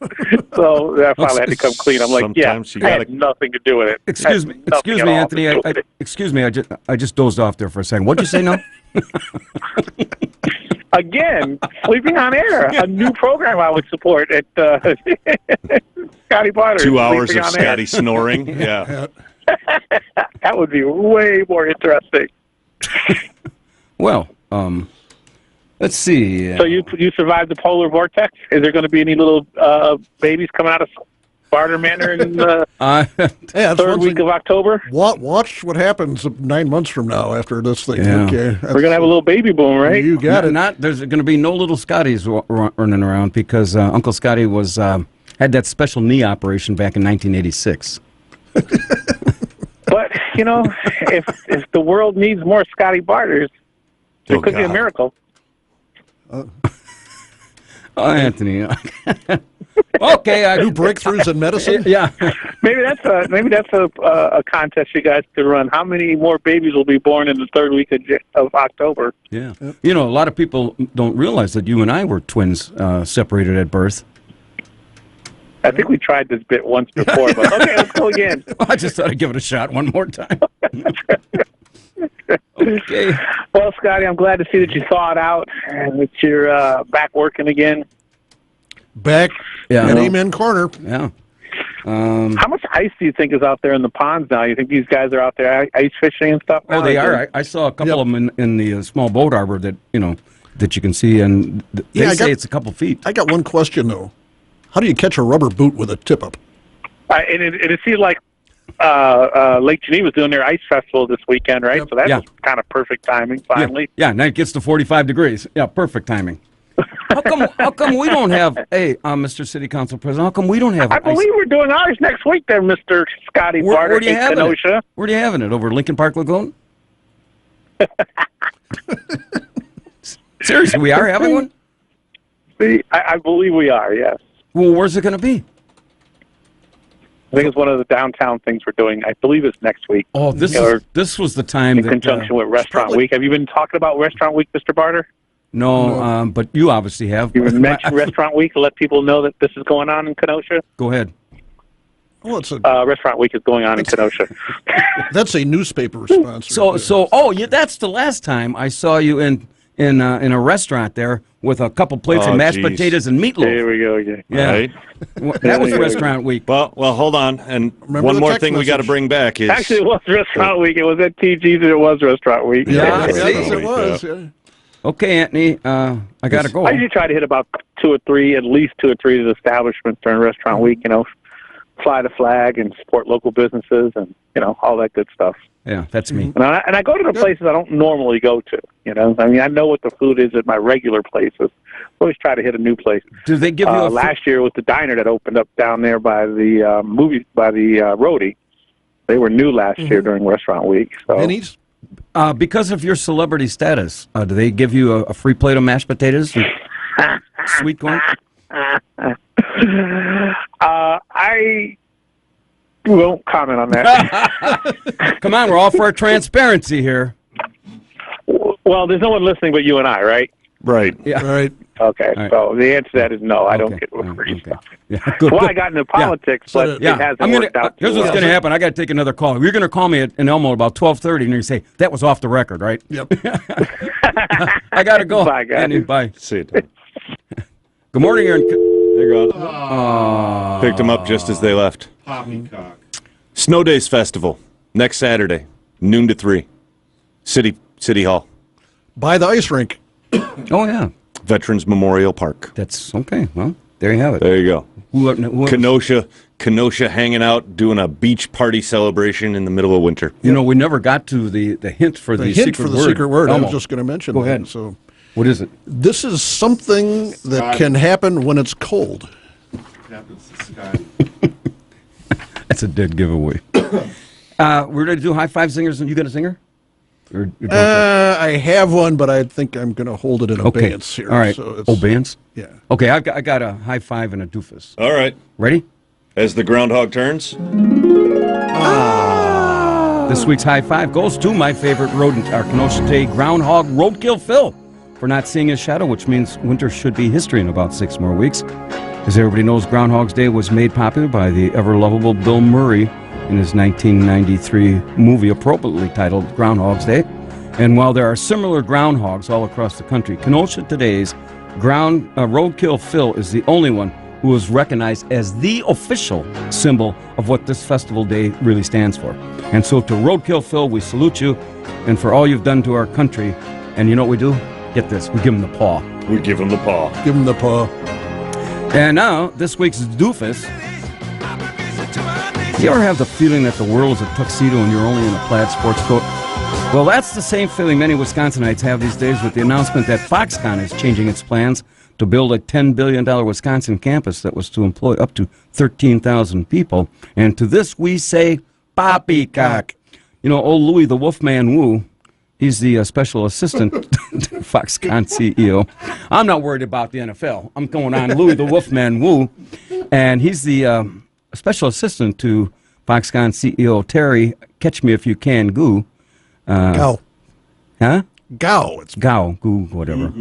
So I finally had to come clean. I'm like, sometimes I had nothing to do with it. Excuse me, Anthony. Excuse me. I just dozed off there for a second. What'd you say now? Again, Sleeping on Air, a new program I would support at Scotty Barter. 2 hours of Scotty snoring. Yeah. That would be way more interesting. Well, let's see. So you survived the polar vortex? Is there going to be any little babies coming out of Barter Manor in the third week of October? Watch what happens 9 months from now after this thing. Yeah. Okay, we're going to have a little baby boom, right? You got it. There's going to be no little Scotties running around because Uncle Scotty was had that special knee operation back in 1986. But if the world needs more Scotty Barters, there could be a miracle. Oh, Anthony. Okay, new breakthroughs in medicine. Yeah, maybe that's a contest you guys could run. How many more babies will be born in the third week of October? Yeah, a lot of people don't realize that you and I were twins, separated at birth. I think we tried this bit once before, but okay, let's go again. I just thought I'd give it a shot one more time. Okay. Well, Scotty, I'm glad to see that you thawed out and that you're back working again. Back in Amen Corner. Yeah. How much ice do you think is out there in the ponds now? You think these guys are out there ice fishing and stuff? Oh, they are. I saw a couple of them in the small boat harbor that that you can see, and they say it's a couple feet. I got one question though. How do you catch a rubber boot with a tip up? And it seems like Lake Geneva's doing their ice festival this weekend, right? So that's kind of perfect timing. Finally, yeah. Now it gets to 45 degrees. Yeah, perfect timing. How come we don't have? Hey, Mr. City Council President, how come we don't have? I believe we're doing ours next week, there, Mr. Scotty Barter. Where do you have Kenosha. it? Where are you having it? Over Lincoln Park Lagoon? Seriously, we are having one? I believe we are, yes. Well, where's it going to be? I think it's one of the downtown things we're doing. I believe it's next week. Oh, this was the time in conjunction with Restaurant Week. Have you been talking about Restaurant Week, Mr. Barter? No, but you obviously have. You mentioned Restaurant Week to let people know that this is going on in Kenosha? Go ahead. Well, it's Restaurant Week is going on in Kenosha. That's a newspaper sponsor. That's the last time I saw you in a restaurant there with a couple plates of mashed potatoes and meatloaf. There we go. Yeah. Right. That was Restaurant Week. Well, hold on. And one more thing we got to bring back is... Actually, it was Restaurant Week. It was at TG's and it was Restaurant Week. Yeah, it was. Yeah. Okay, Anthony, I got to go. I usually try to hit about at least two or three of the establishments during Restaurant Week, fly the flag and support local businesses and, all that good stuff. Yeah, that's me. And I go to the places I don't normally go to, I know what the food is at my regular places. I always try to hit a new place. Do they give you last year with the diner that opened up down there by the Roadie? They were new last year during Restaurant Week. So. Denny's? Because of your celebrity status, do they give you a free plate of mashed potatoes and sweet corn? I won't comment on that. Come on, we're all for transparency here. Well, there's no one listening but you and I, right? Right. Yeah. Right. Okay. Right. So the answer to that is no. I don't get free stuff. Yeah, good. Well, I got into politics, but it hasn't worked out. Here's what's going to happen. I got to take another call. You're going to call me in Elmo about 12:30, and you're going to say that was off the record, right? Yep. I got to go. Bye, guys. Andy, bye. See you, Tom. Good morning, Aaron. There you go. Picked them up just as they left. Poppycock. Snow Days Festival, next Saturday, noon to 3. City Hall. By the ice rink. Oh, yeah. Veterans Memorial Park. That's okay. Well, there you have it. There you go. Who Kenosha hanging out, doing a beach party celebration in the middle of winter. We never got to the hint for the secret word. Secret word. I Elmo. was just going to mention Go that. ahead. So, what is it? this is something that can happen when it's cold. Happens to Scotty. That's a dead giveaway. We're going to do high five singers, and you got a singer? I have one, but I think I'm going to hold it in abeyance here. All right. So abeyance? Yeah. Okay, I got a high five and a doofus. All right. Ready? As the groundhog turns. This week's high five goes to my favorite rodent, our Kenosha Day groundhog, Roadkill Phil, for not seeing his shadow, which means winter should be history in about 6 more weeks. As everybody knows, Groundhog's Day was made popular by the ever-lovable Bill Murray in his 1993 movie appropriately titled Groundhog's Day. And while there are similar groundhogs all across the country, Kenosha Today's Roadkill Phil is the only one who is recognized as the official symbol of what this festival day really stands for. And so to Roadkill Phil, we salute you, and for all you've done to our country. And you know what we do? Get this, we give him the paw. We give him the paw. Give him the paw. And now, this week's doofus. You ever have the feeling that the world is a tuxedo and you're only in a plaid sports coat? Well, that's the same feeling many Wisconsinites have these days with the announcement that Foxconn is changing its plans to build a $10 billion Wisconsin campus that was to employ up to 13,000 people. And to this we say, poppycock. Old Louis the Wolfman Wu, he's the special assistant to Foxconn CEO. I'm not worried about the NFL. I'm going on Louis the Wolfman Wu, and he's the special assistant to Foxconn CEO Terry, catch me if you can, Goo. Gao. Huh? Gao. It's Gao, Goo, whatever.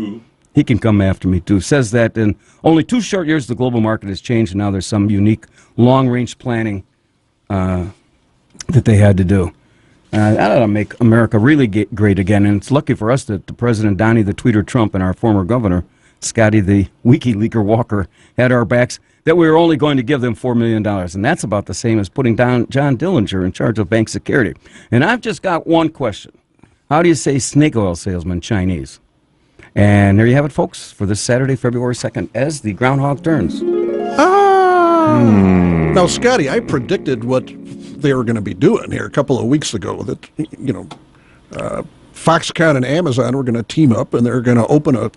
He can come after me, too. Says that in only 2 short years, the global market has changed, and now there's some unique long-range planning that they had to do. That ought to make America really great again, and it's lucky for us that the President Donnie the Tweeter Trump and our former governor, Scotty the WikiLeaker Walker, had our backs. that we were only going to give them $4 million. And that's about the same as putting down John Dillinger in charge of bank security. And I've just got one question. How do you say snake oil salesman Chinese? And there you have it, folks, for this Saturday, February 2nd, as the groundhog turns. Now, Scotty, I predicted what they were going to be doing here a couple of weeks ago, that, Foxconn and Amazon were going to team up, and they're going to open a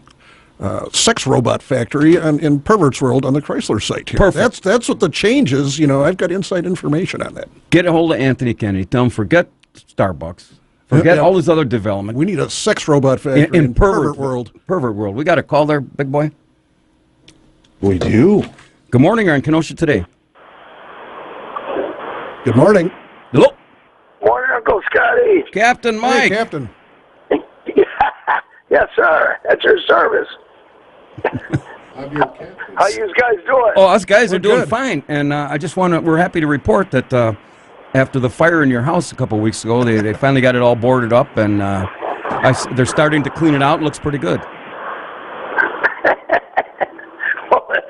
sex robot factory in Pervert's World on the Chrysler site here. Perfect. That's what the change is. I've got inside information on that. Get a hold of Anthony Kennedy. Tell him forget Starbucks. Forget all this other development. We need a sex robot factory in Pervert World. Pervert World. We got a call there, big boy? We do. Good morning. You're on Kenosha Today. Good morning. Hello. Morning, Uncle Scotty. Captain Mike. Hey, Captain. Yes, sir. At your service. How you guys doing? Oh, us guys are doing fine. And we're happy to report that after the fire in your house a couple of weeks ago, they finally got it all boarded up, and they're starting to clean it out. It looks pretty good. Well, that's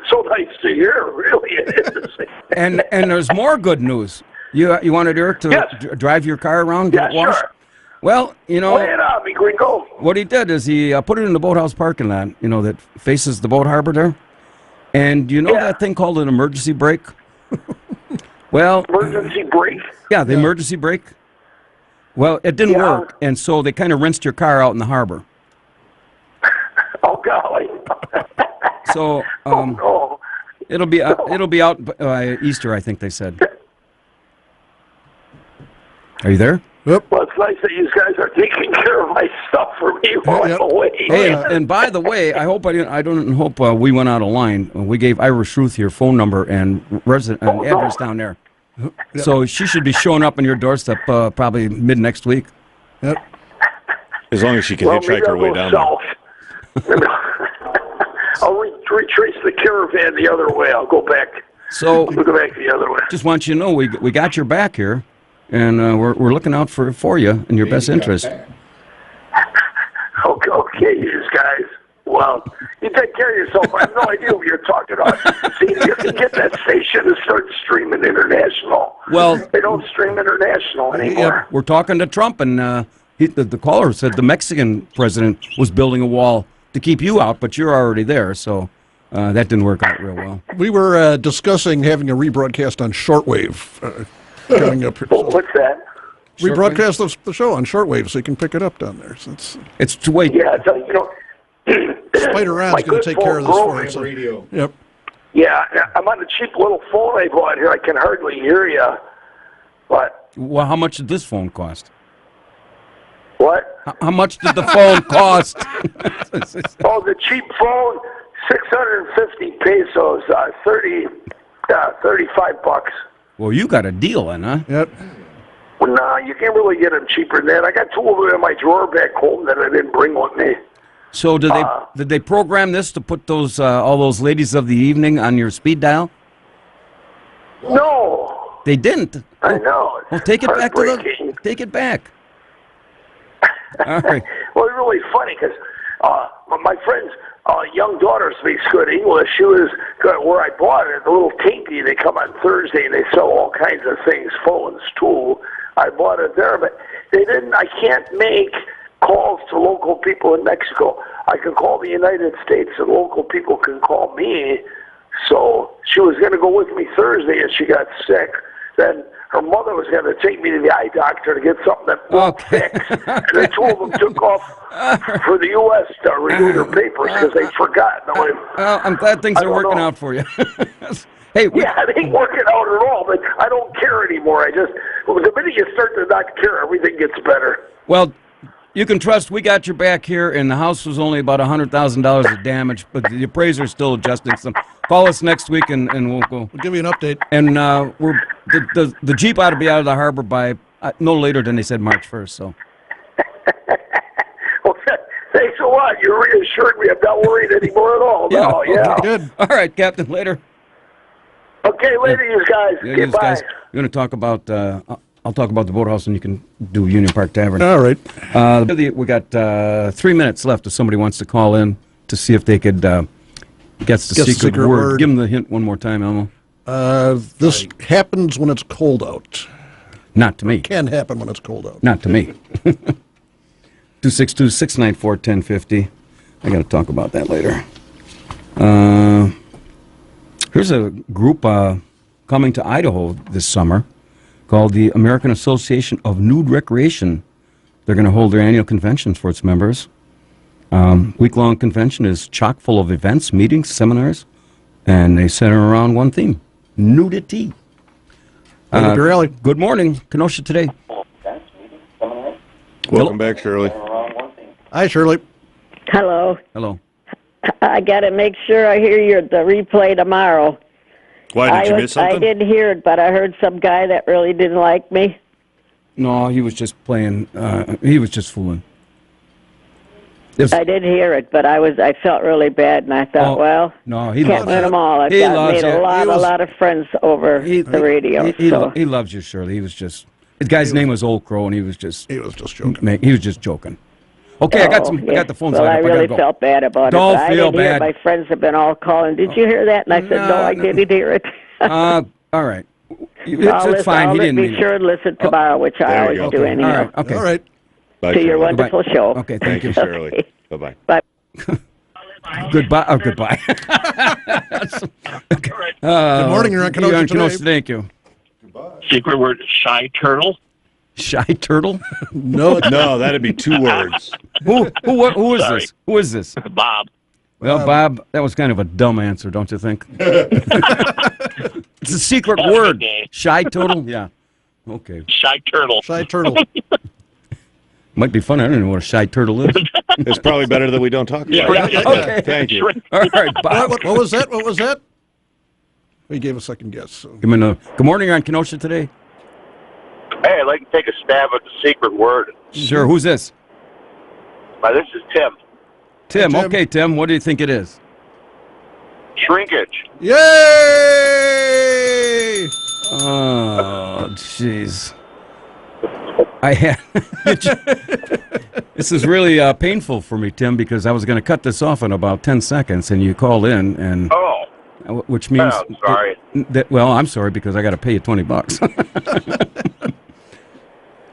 so nice to hear. Really, it is. And there's more good news. You wanted Eric to drive your car around, get it washed? Sure. Well, Lay it on me, Gringo. what he did is he put it in the boathouse parking lot, that faces the boat harbor there. And you know that thing called an emergency brake? Well, Emergency brake? yeah, the emergency brake. Well, it didn't work, and so they kind of rinsed your car out in the harbor. Oh, golly. So it'll be out by Easter, I think they said. Are you there? Yep. Well, it's nice that you guys are taking care of my stuff for me while I'm away. Hey, and by the way, I don't hope we went out of line. We gave Irish Ruth your phone number and address down there. So she should be showing up on your doorstep probably mid next week. Yep. As long as she can hitchhike her way down there. I'll retrace the caravan the other way. I'll go back. So we'll go back the other way. Just want you to know we got your back here, and we're looking out for you in your best interest. Okay, you guys. Well, you take care of yourself. I have no idea what you're talking about. See, you can get that station to start streaming international. Well, they don't stream international anymore. We're talking to Trump, and the caller said the Mexican president was building a wall to keep you out, but you're already there, so that didn't work out real well. We were discussing having a rebroadcast on shortwave coming up here. What's that? Rebroadcast the show on shortwave so you can pick it up down there. So it's to wait. Yeah, Spider Ron's going to take care of this for us. Radio. Yep. Yeah, I'm on a cheap little phone I bought here. I can hardly hear you. But well, how much did this phone cost? What? How much did the phone cost? Oh, the cheap phone, 650 pesos, 35 bucks. Well, you got a deal then, huh? Yep. Well, no, you can't really get them cheaper than that. I got two of them in my drawer back home that I didn't bring with me. So did they program this to put those all those ladies of the evening on your speed dial? No. They didn't. I know. Well, take it back take it back. All right. Well, it's really funny because my friend's young daughter speaks good English. She was where I bought it, the little Tinky. They come on Thursday and they sell all kinds of things, phones, too. I bought it there, but they didn't. I can't make calls to local people in Mexico. I can call the United States and local people can call me. So she was going to go with me Thursday and she got sick. Then her mother was going to take me to the eye doctor to get something that won't fix. And the two of them took off for the U.S. to renew their papers because they forgot. I'm glad things are working out for you. Hey, yeah, it ain't working out at all, but I don't care anymore. The minute you start to not care, everything gets better. Well, you can trust we got your back here, and the house was only about $100,000 of damage, but the appraiser's still adjusting some. Call us next week, and we'll go. We'll give you an update. And the Jeep ought to be out of the harbor by no later than they said March 1st. So. Well, thanks a lot. You reassured me. I'm not worried anymore at all. Yeah. No, Okay, good. All right, Captain. Later. Okay, later, you guys. Yeah, Okay, you bye. guys. We're going to talk about. I'll talk about the boathouse, and you can do Union Park Tavern. All right. We got 3 minutes left if somebody wants to call in to see if they could Guess the Guess the secret secret word. word. Give him the hint one more time, Elmo. This happens when it's cold out. Not to me. Can happen when it's cold out. Not to me. 262-694-1050. I got to talk about that later. Here's a group coming to Idaho this summer called the American Association of Nude Recreation. They're going to hold their annual conventions for its members. Week-long convention is chock full of events, meetings, seminars, and they center around one theme, nudity. Good morning, Kenosha Today. Welcome back, Shirley. Hi, Shirley. Hello. Hello. I got to make sure I hear the replay tomorrow. Why, did you miss something? I didn't hear it, but I heard some guy that really didn't like me. No, he was just playing. He was just fooling. I did hear it, but I felt really bad, and I thought, he can't loves win you. them all. I've He got loves made you. a lot of friends over the radio. He loves you, Shirley. He was just. The guy's name was Old Crow, and he was just joking. He was just joking. Okay, I got the phone. Well, I really felt bad about it. Don't but feel I didn't hear bad. it. My friends have been all calling. Did you hear that? And I said, no, I didn't hear it. All right. It's fine. I'll he didn't be mean sure and listen tomorrow, which I always do anyhow. All right. Okay. All right. Bye, To your Shirley. wonderful show. Okay, thank you. Shirley. Bye-bye. Bye. Goodbye. Oh, goodbye. Good morning. You're on Kenosha Today. Thank you. Secret word, shy turtle. Shy turtle? No, that'd be 2 words. Who is Sorry. this? Who is this? Bob. Well, Bob, that was kind of a dumb answer, don't you think? It's a secret That's word. okay. Shy turtle? Yeah. Okay. Shy turtle. Shy turtle. Might be fun. I don't know what a shy turtle is. It's probably better that we don't talk about it. Okay. Thank you. All right, Bob. What was that? What was that? He gave a second guess. So. Give me another. Good morning on Kenosha Today. Hey, I'd like to take a stab at the secret word. Sure. Who's this? This is Tim. Tim. Tim. Okay, Tim. What do you think it is? Shrinkage. Yay! Oh, jeez. I had. This is really painful for me, Tim, because I was going to cut this off in about 10 seconds, and you called in, and which means. I'm sorry. Well, I'm sorry because I got to pay you $20.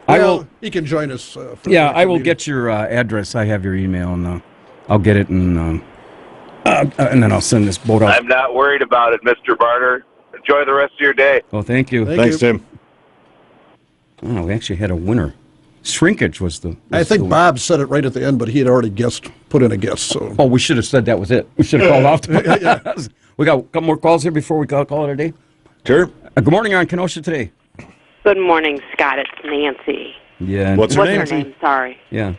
Well, he can join us. I will get your address. I have your email, and I'll get it, and then I'll send this boat out. I'm not worried about it, Mr. Barter. Enjoy the rest of your day. Well, thank you. Thanks, Tim. Oh, we actually had a winner. Shrinkage was the. I think Bob said it right at the end, but he had already put in a guess. So. Oh, we should have said that was it. We should have called off. We got a couple more calls here before we call it a day. Sure. Good morning on Kenosha Today. Good morning, Scott. It's Nancy. Yeah. What's her name? Her name? Sorry. Yeah.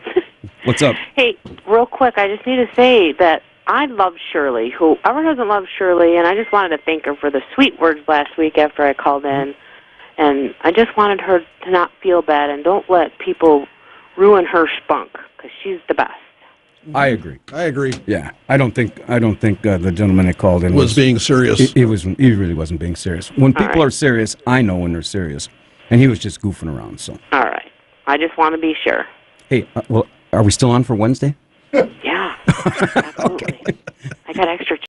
What's up? Hey, real quick, I just need to say that I love Shirley. Whoever doesn't love Shirley, and I just wanted to thank her for the sweet words last week after I called in. And I just wanted her to not feel bad and don't let people ruin her spunk because she's the best. I agree. Yeah, I don't think the gentleman that called in was being serious. He really wasn't being serious. When people are serious, I know when they're serious, and he was just goofing around. So. All right. I just want to be sure. Hey, well, are we still on for Wednesday? Yeah. Absolutely. I got extra